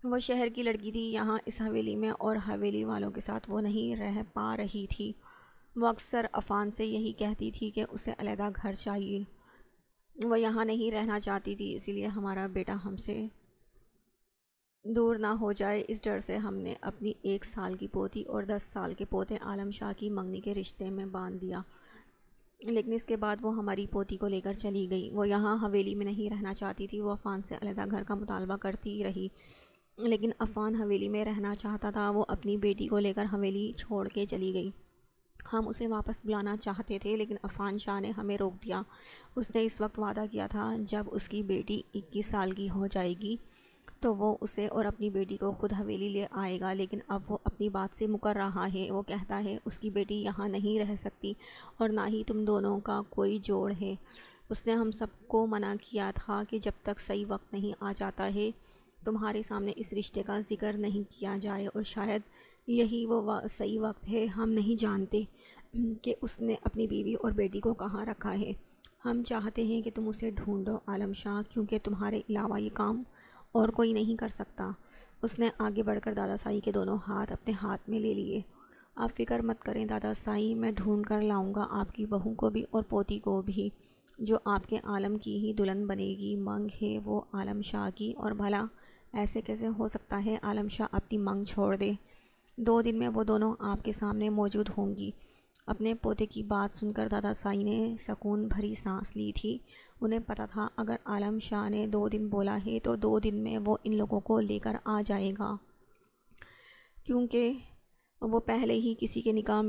وہ شہر کی لڑکی تھی یہاں اس حویلی میں، اور حویلی والوں کے ساتھ وہ نہیں رہ پا رہی تھی۔ وہ اکثر عفان سے یہی کہتی تھی کہ اسے علیحدہ گھر چاہیے۔ وہ یہاں نہیں رہنا چاہتی تھی، اسی لیے ہمارا بیٹا ہم سے دور نہ ہو جائے، اس ڈر سے ہم نے اپنی 1 سال کی پوتی اور 10 سال کے پوتے عالم شاہ کی منگنی کے رشتے میں باندھ دیا۔ لیکن اس کے بعد وہ ہماری پوتی کو لے کر چلی گئی۔ وہ یہاں حویلی میں نہیں رہنا چاہتی تھی۔ وہ عفان سے علیحدہ گھر کا مطالبہ کرتی رہی، لیکن عفان حویلی میں رہنا چاہتا تھا۔ وہ اپنی بیٹی کو لے کر حویلی چھوڑ کے چلی گئی۔ ہم اسے واپس بلانا چاہتے تھے، لیکن عفان شاہ نے ہمیں روک دیا۔ اس نے اس وقت وعدہ کیا تھا جب اس کی بیٹی 21 سال کی ہو جائے گی تو وہ اسے اور اپنی بیٹی کو خود حویلی لے آئے گا، لیکن اب وہ اپنی بات سے مکر رہا ہے۔ وہ کہتا ہے اس کی بیٹی یہاں نہیں رہ سکتی، اور نہ ہی تم دونوں کا کوئی جوڑ ہے۔ اس نے ہم سب کو منع کیا تھا کہ جب تک صحیح وقت نہیں آ جاتا ہے تمہارے سامنے اس رشتے کا ذکر نہیں کیا جائے، اور شاید یہی وہ صحیح وقت ہے۔ ہم نہیں جانتے کہ اس نے اپنی بیوی اور بیٹی کو کہاں رکھا ہے۔ ہم چاہتے ہیں کہ تم اسے ڈھونڈو عالم شاہ، کیونکہ تمہارے علاوہ یہ کام اور کوئی نہیں کر سکتا۔ اس نے آگے بڑھ کر دادا سائیں کے دونوں ہاتھ اپنے ہاتھ میں لے لیے۔ آپ فکر مت کریں دادا سائیں، میں ڈھونڈ کر لاؤں گا آپ کی بہو کو بھی اور پوتی کو بھی، جو آپ کے عالم کی ہی دلہن بنے گی۔ منگ ہے وہ عالم شاہ کی، اور بھلا ایسے کیسے ہو سکتا ہے عالم شاہ اپنی منگ چھوڑ دے؟ 2 دن میں وہ دونوں آپ کے سامنے موجود ہوں گی۔ اپنے پوتے کی بات سن کر دادا سائیں نے سکون بھری سانس لی تھی۔ انہیں پتہ تھا اگر عالم شاہ نے 2 دن بولا ہے تو 2 دن میں وہ ان لوگوں کو لے کر آ جائے گا، کیونکہ میں پہلے ہی کسی کے نکاح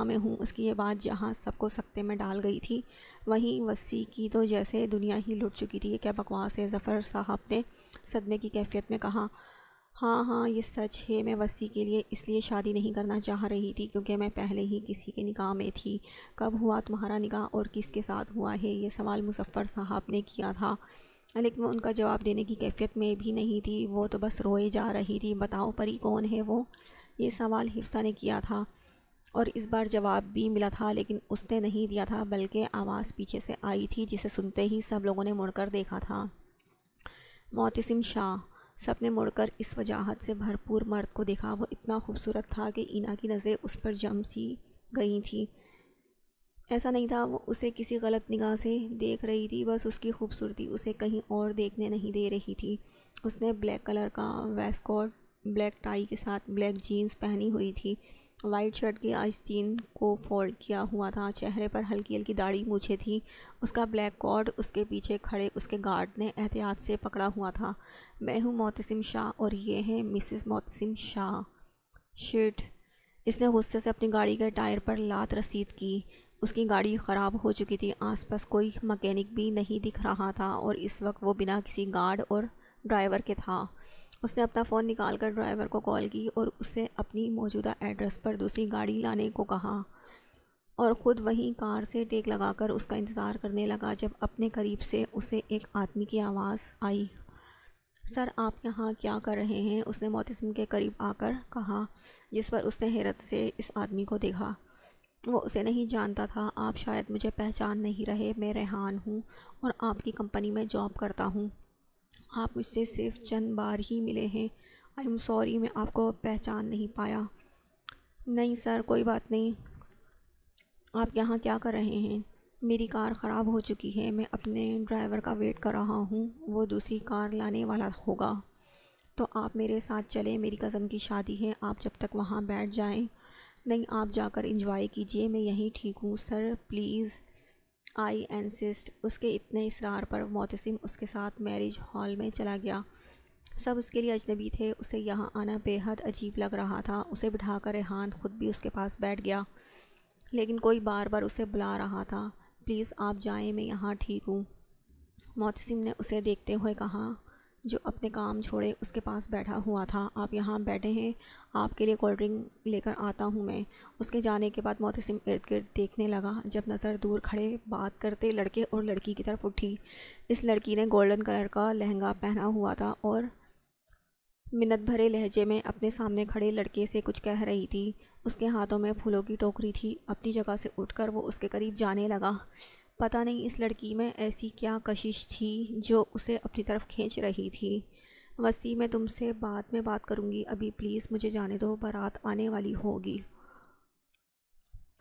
میں ہوں۔ اس کی یہ بات جہاں سب کو سکتے میں ڈال گئی تھی، وہیں وصی کی تو جیسے دنیا ہی لٹ چکی تھی۔ یہ کیا بکواس ہے، ظفر صاحب نے صدمے کی کیفیت میں کہا۔ ہاں یہ سچ ہے، میں وصی کے لیے اس لیے شادی نہیں کرنا چاہ رہی تھی کیونکہ میں پہلے ہی کسی کے نکاح میں تھی۔ کب ہوا تمہارا نکاح اور کس کے ساتھ ہوا ہے؟ یہ سوال مظفر صاحب نے کیا تھا، لیکن وہ ان کا جواب دینے کی کیفیت میں بھی نہیں تھی۔ وہ تو بس روئے جا رہی تھی۔ بتاؤ پری کون ہے وہ؟ یہ سوال حفصہ نے کیا تھا۔ اور اس بار جواب بھی ملا تھا، لیکن اس نے نہیں دیا تھا، بلکہ آواز پیچھے سے آئی تھی جسے سنتے ہی سب لوگوں نے مڑ کر دیکھا تھا۔ معتصم شاہ۔ سب نے مڑ کر اس وجاہت سے بھرپور مرد کو دیکھا۔ وہ اتنا خوبصورت تھا کہ اینا کی نظریں اس پر جم سی گئی تھیں۔ ایسا نہیں تھا وہ اسے کسی غلط نگاہ سے دیکھ رہی تھی، بس اس کی خوبصورتی اسے کہیں اور دیکھنے نہیں دے رہی تھی۔ اس نے بلیک کلر کا ویسٹ کوٹ، بلیک ٹائی کے ساتھ بلیک جینز پہنی ہوئی تھی، وائٹ شرٹ کی آستین کو فولڈ کیا ہوا تھا، چہرے پر ہلکی ہلکی داڑھی مونچھیں تھی۔ اس کا بلیک کوٹ اس کے پیچھے کھڑے اس کے گارڈ نے احتیاط سے پکڑا ہوا تھا۔ میں ہوں معتصم شاہ اور یہ ہیں مسز معتصم شاہ۔ شٹ! اس نے غصے سے اپنی گاڑی کے ٹائر پر لات رسید کی۔ اس کی گاڑی خراب ہو چکی تھی، آس پاس کوئی مکینک بھی نہیں دکھ رہا تھا اور اس وقت وہ بنا کسی گارڈ اور ڈرائیور کے تھا۔ اس نے اپنا فون نکال کر ڈرائیور کو کال کی اور اسے اپنی موجودہ ایڈریس پر دوسری گاڑی لانے کو کہا، اور خود وہیں کار سے ٹیک لگا کر اس کا انتظار کرنے لگا جب اپنے قریب سے اسے ایک آدمی کی آواز آئی۔ سر، آپ یہاں کیا کر رہے ہیں؟ اس نے معتصم کے قریب آ کر کہا، جس پر اس نے حیرت سے اس آدمی کو دیکھا۔ وہ اسے نہیں جانتا تھا۔ آپ شاید مجھے پہچان نہیں رہے، میں ریحان ہوں اور آپ کی کمپنی میں جاب کرتا ہوں۔ آپ مجھ سے صرف چند بار ہی ملے ہیں۔ آئی ایم سوری، میں آپ کو پہچان نہیں پایا۔ نہیں سر، کوئی بات نہیں۔ آپ یہاں کیا کر رہے ہیں؟ میری کار خراب ہو چکی ہے، میں اپنے ڈرائیور کا ویٹ کر رہا ہوں، وہ دوسری کار لانے والا ہوگا۔ تو آپ میرے ساتھ چلیں، میری کزن کی شادی ہے، آپ جب تک وہاں بیٹھ جائیں۔ نہیں، آپ جا کر انجوائے کیجئے، میں یہیں ٹھیک ہوں۔ Sir please, I insist. اس کے اتنے اصرار پر معتصم اس کے ساتھ میرج ہال میں چلا گیا۔ سب اس کے لیے اجنبی تھے، اسے یہاں آنا بے حد عجیب لگ رہا تھا۔ اسے بٹھا کر ریحان خود بھی اس کے پاس بیٹھ گیا، لیکن کوئی بار بار اسے بلا رہا تھا۔ پلیز آپ جائیں، میں یہاں ٹھیک ہوں۔ معتصم نے اسے دیکھتے ہوئے کہا، جو اپنے کام چھوڑے اس کے پاس بیٹھا ہوا تھا۔ آپ یہاں بیٹھے ہیں، آپ کے لیے کولڈ ڈرنک لے کر آتا ہوں میں۔ اس کے جانے کے بعد معتصم ارد گرد دیکھنے لگا، جب نظر دور کھڑے بات کرتے لڑکے اور لڑکی کی طرف اٹھی۔ اس لڑکی نے گولڈن کلر کا لہنگا پہنا ہوا تھا اور منت بھرے لہجے میں اپنے سامنے کھڑے لڑکے سے کچھ کہہ رہی تھی۔ اس کے ہاتھوں میں پھولوں کی ٹوکری تھی۔ اپنی جگہ سے اٹھ کر وہ اس کے قریب جانے لگا۔ پتہ نہیں اس لڑکی میں ایسی کیا کشش تھی جو اسے اپنی طرف کھینچ رہی تھی۔ وسیع، میں تم سے بعد میں بات کروں گی، ابھی پلیز مجھے جانے دو، بارات آنے والی ہوگی،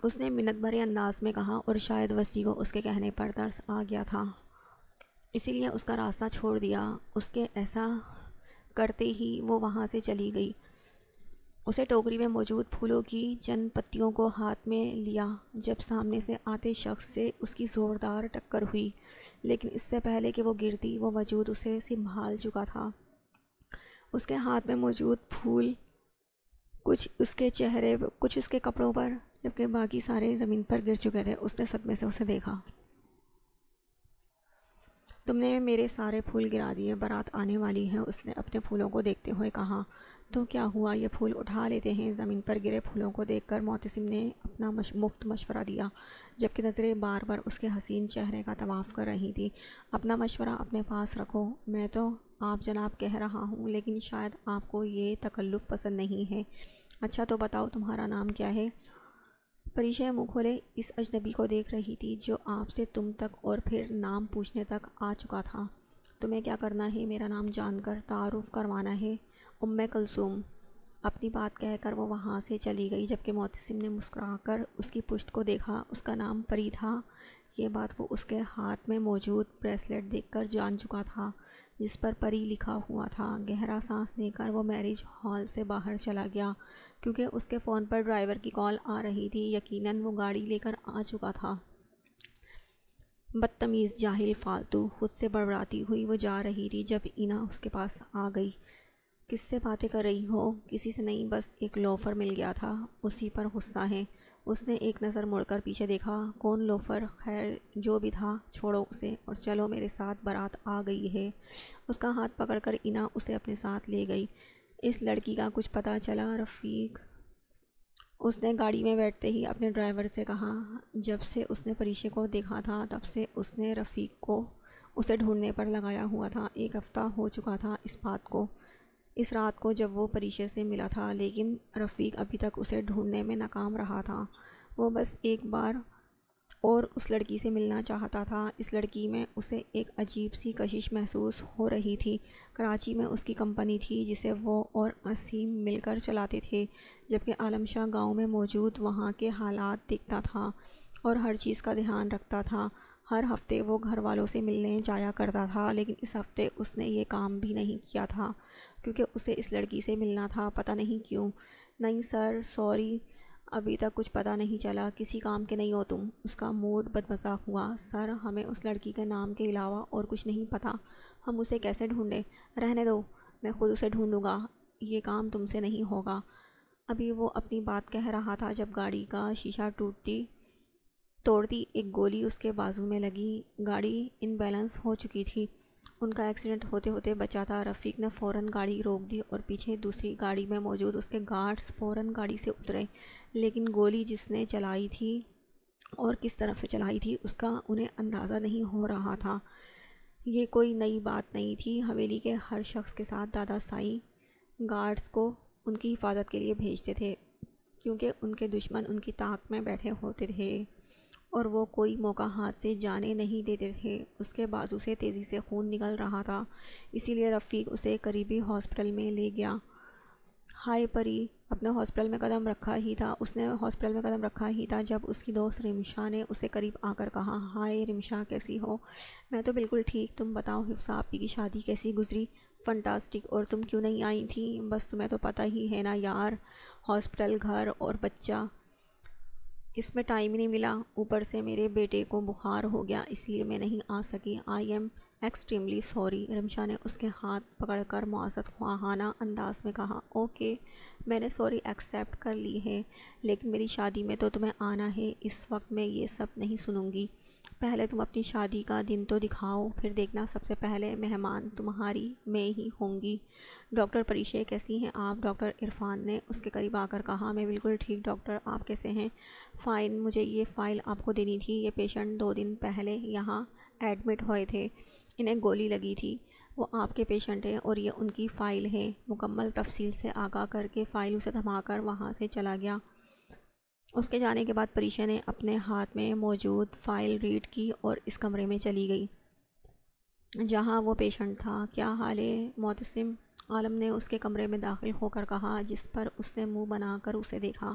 اس نے منت بھرے انداز میں کہا، اور شاید وسیع کو اس کے کہنے پر ترس آ گیا تھا، اسی لیے اس کا راستہ چھوڑ دیا۔ اس کے ایسا کرتے ہی وہ وہاں سے چلی گئی۔ اسے ٹوکری میں موجود پھولوں کی چند پتیوں کو ہاتھ میں لیا جب سامنے سے آتے شخص سے اس کی زوردار ٹکر ہوئی، لیکن اس سے پہلے کہ وہ گرتی، وہ وجود اسے سنبھال چکا تھا۔ اس کے ہاتھ میں موجود پھول کچھ اس کے چہرے، کچھ اس کے کپڑوں پر، جبکہ باقی سارے زمین پر گر چکے تھے۔ اس نے صدمے سے اسے دیکھا۔ تم نے میرے سارے پھول گرا دیے، بارات آنے والی ہے، اس نے اپنے پھولوں کو دیکھتے ہوئے کہا۔ تو کیا ہوا، یہ پھول اٹھا لیتے ہیں؟ زمین پر گرے پھولوں کو دیکھ کر معتصم نے اپنا مفت مشورہ دیا، جبکہ نظریں بار بار اس کے حسین چہرے کا طواف کر رہی تھی۔ اپنا مشورہ اپنے پاس رکھو، میں تو آپ جناب کہہ رہا ہوں، لیکن شاید آپ کو یہ تکلف پسند نہیں ہے۔ اچھا تو بتاؤ، تمہارا نام کیا ہے؟ پریشا منہ کھولے اس اجنبی کو دیکھ رہی تھی جو آپ سے تم تک اور پھر نام پوچھنے تک آ چکا تھا۔ تمہیں کیا کرنا ہے؟ میرا نام جان کر تعارف کروانا ہے، کلثوم۔ اپنی بات کہہ کر وہ وہاں سے چلی گئی، جبکہ معتصم نے مسکرا کر اس کی پشت کو دیکھا۔ اس کا نام پری تھا، یہ بات وہ اس کے ہاتھ میں موجود بریسلیٹ دیکھ کر جان چکا تھا جس پر پری لکھا ہوا تھا۔ گہرا سانس لے کر وہ میرج ہال سے باہر چلا گیا، کیونکہ اس کے فون پر ڈرائیور کی کال آ رہی تھی۔ یقیناً وہ گاڑی لے کر آ چکا تھا۔ بدتمیز، جاہل، فالتو، خود سے بڑبڑاتی ہوئی وہ جا رہی تھی جب اینا اس کے پاس آ گئی۔ کس سے باتیں کر رہی ہو؟ کسی سے نہیں، بس ایک لوفر مل گیا تھا، اسی پر غصہ ہے۔ اس نے ایک نظر مڑ کر پیچھے دیکھا۔ کون لوفر؟ خیر جو بھی تھا، چھوڑو اسے اور چلو میرے ساتھ، بارات آ گئی ہے۔ اس کا ہاتھ پکڑ کر اینا اسے اپنے ساتھ لے گئی۔ اس لڑکی کا کچھ پتہ چلا رفیق؟ اس نے گاڑی میں بیٹھتے ہی اپنے ڈرائیور سے کہا۔ جب سے اس نے پریشے کو دیکھا تھا تب سے اس نے رفیق کو اسے ڈھونڈنے پر لگایا ہوا تھا۔ ایک ہفتہ ہو چکا تھا اس بات کو۔ اس رات کو جب وہ پریشے سے ملا تھا، لیکن رفیق ابھی تک اسے ڈھونڈنے میں ناکام رہا تھا۔ وہ بس ایک بار اور اس لڑکی سے ملنا چاہتا تھا۔ اس لڑکی میں اسے ایک عجیب سی کشش محسوس ہو رہی تھی۔ کراچی میں اس کی کمپنی تھی جسے وہ اور عصیم مل کر چلاتے تھے، جبکہ عالم شاہ گاؤں میں موجود وہاں کے حالات دیکھتا تھا اور ہر چیز کا دھیان رکھتا تھا۔ ہر ہفتے وہ گھر والوں سے ملنے جایا کرتا تھا، لیکن اس ہفتے اس نے یہ کام بھی نہیں کیا تھا کیونکہ اسے اس لڑکی سے ملنا تھا۔ پتہ نہیں کیوں۔ نہیں سر، سوری، ابھی تک کچھ پتہ نہیں چلا، کسی کام کے نہیں ہو تم۔ اس کا موڈ بدمزہ ہوا۔ سر، ہمیں اس لڑکی کے نام کے علاوہ اور کچھ نہیں پتہ، ہم اسے کیسے ڈھونڈیں؟ رہنے دو، میں خود اسے ڈھونڈوں گا، یہ کام تم سے نہیں ہوگا۔ ابھی وہ اپنی بات کہہ رہا تھا جب گاڑی کا شیشہ توڑتی ایک گولی اس کے بازو میں لگی۔ گاڑی ان بیلنس ہو چکی تھی۔ ان کا ایکسیڈنٹ ہوتے ہوتے بچا تھا۔ رفیق نے فوراً گاڑی روک دی اور پیچھے دوسری گاڑی میں موجود اس کے گارڈز فوراً گاڑی سے اترے، لیکن گولی جس نے چلائی تھی اور کس طرف سے چلائی تھی اس کا انہیں اندازہ نہیں ہو رہا تھا۔ یہ کوئی نئی بات نہیں تھی۔ حویلی کے ہر شخص کے ساتھ دادا سائیں گارڈز کو ان کی حفاظت کے لیے بھیجتے تھے، کیونکہ ان کے دشمن ان کی طاق میں بیٹھے ہوتے تھے اور وہ کوئی موقع ہاتھ سے جانے نہیں دیتے تھے۔ اس کے بازو سے تیزی سے خون نکل رہا تھا، اسی لیے رفیق اسے قریبی ہاسپٹل میں لے گیا۔ ہائے پری، اپنے ہاسپٹل میں قدم رکھا ہی تھا اس نے ہاسپٹل میں قدم رکھا ہی تھا جب اس کی دوست رمشا نے اسے قریب آ کر کہا، ہائے رمشا، کیسی ہو؟ میں تو بالکل ٹھیک، تم بتاؤ حفصہ آپی کی شادی کیسی گزری؟ فنٹاسٹک، اور تم کیوں نہیں آئی تھیں؟ بس تمہیں تو پتہ ہی ہے نا یار، ہاسپٹل، گھر اور بچہ، اس میں ٹائم ہی نہیں ملا۔ اوپر سے میرے بیٹے کو بخار ہو گیا، اس لیے میں نہیں آ سکی۔ I am extremely sorry, Rimsha نے اس کے ہاتھ پکڑ کر معذرت خواہانہ انداز میں کہا۔ اوکے، میں نے سوری ایکسیپٹ کر لی ہے، لیکن میری شادی میں تو تمہیں آنا ہے۔ اس وقت میں یہ سب نہیں سنوں گی، پہلے تم اپنی شادی کا دن تو دکھاؤ، پھر دیکھنا سب سے پہلے مہمان تمہاری میں ہی ہوں گی۔ ڈاکٹر پریشے، کیسی ہیں آپ؟ ڈاکٹر عرفان نے اس کے قریب آ کر کہا۔ میں بالکل ٹھیک ڈاکٹر، آپ کیسے ہیں؟ فائن، مجھے یہ فائل آپ کو دینی تھی۔ یہ پیشنٹ 2 دن پہلے یہاں ایڈمٹ ہوئے تھے، انہیں گولی لگی تھی، وہ آپ کے پیشنٹ ہیں اور یہ ان کی فائل ہے۔ مکمل تفصیل سے آگاہ کر کے فائل اسے تھما کر وہاں سے چلا گیا۔ اس کے جانے کے بعد پریشا نے اپنے ہاتھ میں موجود فائل ریڈ کی اور اس کمرے میں چلی گئی جہاں وہ پیشنٹ تھا۔ کیا حال ہے معتصم؟ عالم نے اس کے کمرے میں داخل ہو کر کہا، جس پر اس نے منہ بنا کر اسے دیکھا۔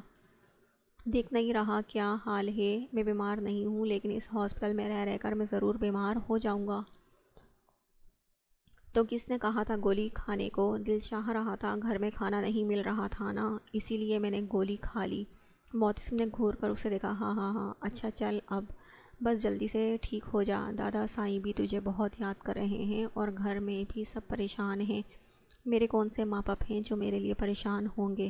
دیکھ نہیں رہا کیا حال ہے؟ میں بیمار نہیں ہوں، لیکن اس ہاسپٹل میں رہ کر میں ضرور بیمار ہو جاؤں گا۔ تو کس نے کہا تھا گولی کھانے کو؟ دل چاہ رہا تھا، گھر میں کھانا نہیں مل رہا تھا نا، اسی لیے میں نے گولی کھا لی۔ معتصم نے گھور کر اسے دیکھا۔ ہاں ہاں ہاں، اچھا چل اب بس جلدی سے ٹھیک ہو جا۔ دادا سائیں بھی تجھے بہت یاد کر رہے ہیں اور گھر میں بھی سب پریشان ہیں۔ میرے کون سے ماں باپ ہیں جو میرے لیے پریشان ہوں گے؟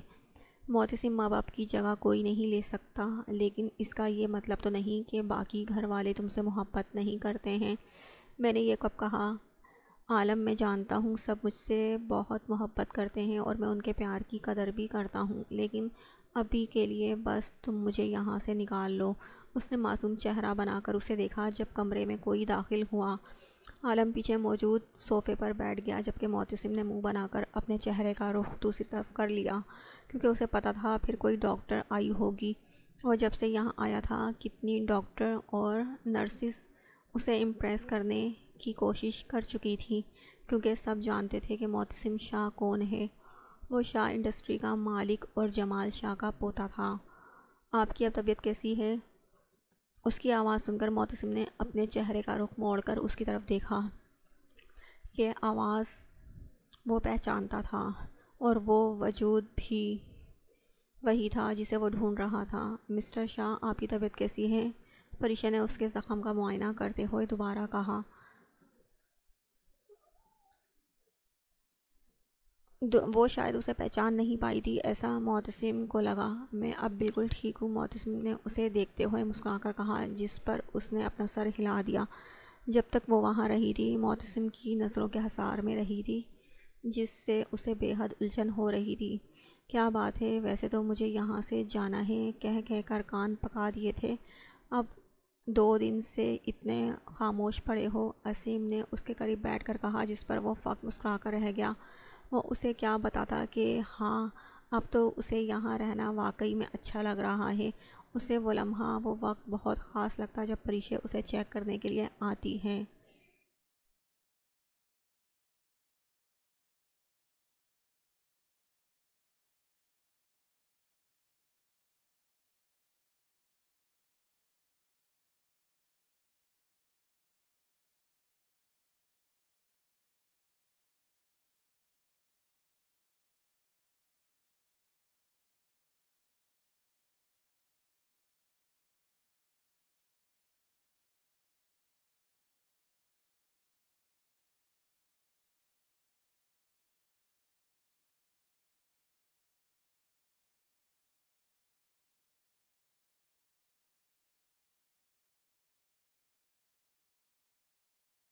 معتصم، ماں باپ کی جگہ کوئی نہیں لے سکتا، لیکن اس کا یہ مطلب تو نہیں کہ باقی گھر والے تم سے محبت نہیں کرتے ہیں۔ میں نے یہ کب کہا؟ عالم، میں جانتا ہوں سب مجھ سے بہت محبت کرتے ہیں اور میں ان کے پیار کی قدر بھی کرتا ہوں، لیکن ابھی کے لیے بس تم مجھے یہاں سے نکال لو۔ اس نے معصوم چہرہ بنا کر اسے دیکھا جب کمرے میں کوئی داخل ہوا۔ عالم پیچھے موجود صوفے پر بیٹھ گیا، جبکہ معتصم نے منہ بنا کر اپنے چہرے کا رخ دوسری طرف کر لیا، کیونکہ اسے پتہ تھا پھر کوئی ڈاکٹر آئی ہوگی۔ اور جب سے یہاں آیا تھا کتنی ڈاکٹر اور نرسز اسے امپریس کرنے کی کوشش کر چکی تھی، کیونکہ سب جانتے تھے کہ معتصم شاہ کون ہے۔ وہ شاہ انڈسٹری کا مالک اور جمال شاہ کا پوتا تھا۔ آپ کی اب طبیعت کیسی ہے؟ اس کی آواز سن کر معتصم نے اپنے چہرے کا رخ موڑ کر اس کی طرف دیکھا۔ یہ آواز وہ پہچانتا تھا اور وہ وجود بھی وہی تھا جسے وہ ڈھونڈ رہا تھا۔ مسٹر شاہ، آپ کی طبیعت کیسی ہے؟ پریشا نے اس کے زخم کا معائنہ کرتے ہوئے دوبارہ کہا۔ وہ شاید اسے پہچان نہیں پائی تھی، ایسا معتصم کو لگا۔ میں اب بالکل ٹھیک ہوں، معتصم نے اسے دیکھتے ہوئے مسکرا کر کہا، جس پر اس نے اپنا سر ہلا دیا۔ جب تک وہ وہاں رہی تھی معتصم کی نظروں کے حصار میں رہی تھی، جس سے اسے بے حد الجھن ہو رہی تھی۔ کیا بات ہے، ویسے تو مجھے یہاں سے جانا ہے کہہ کہہ کر کان پکا دیے تھے، اب 2 دن سے اتنے خاموش پڑے ہو؟ عصیم نے اس کے قریب بیٹھ کر کہا، جس پر وہ فقط مسکرا کر رہ گیا۔ وہ اسے کیا بتاتا کہ ہاں اب تو اسے یہاں رہنا واقعی میں اچھا لگ رہا ہے۔ اسے وہ لمحہ وہ وقت بہت خاص لگتا جب پریشا اسے چیک کرنے کے لیے آتی ہے۔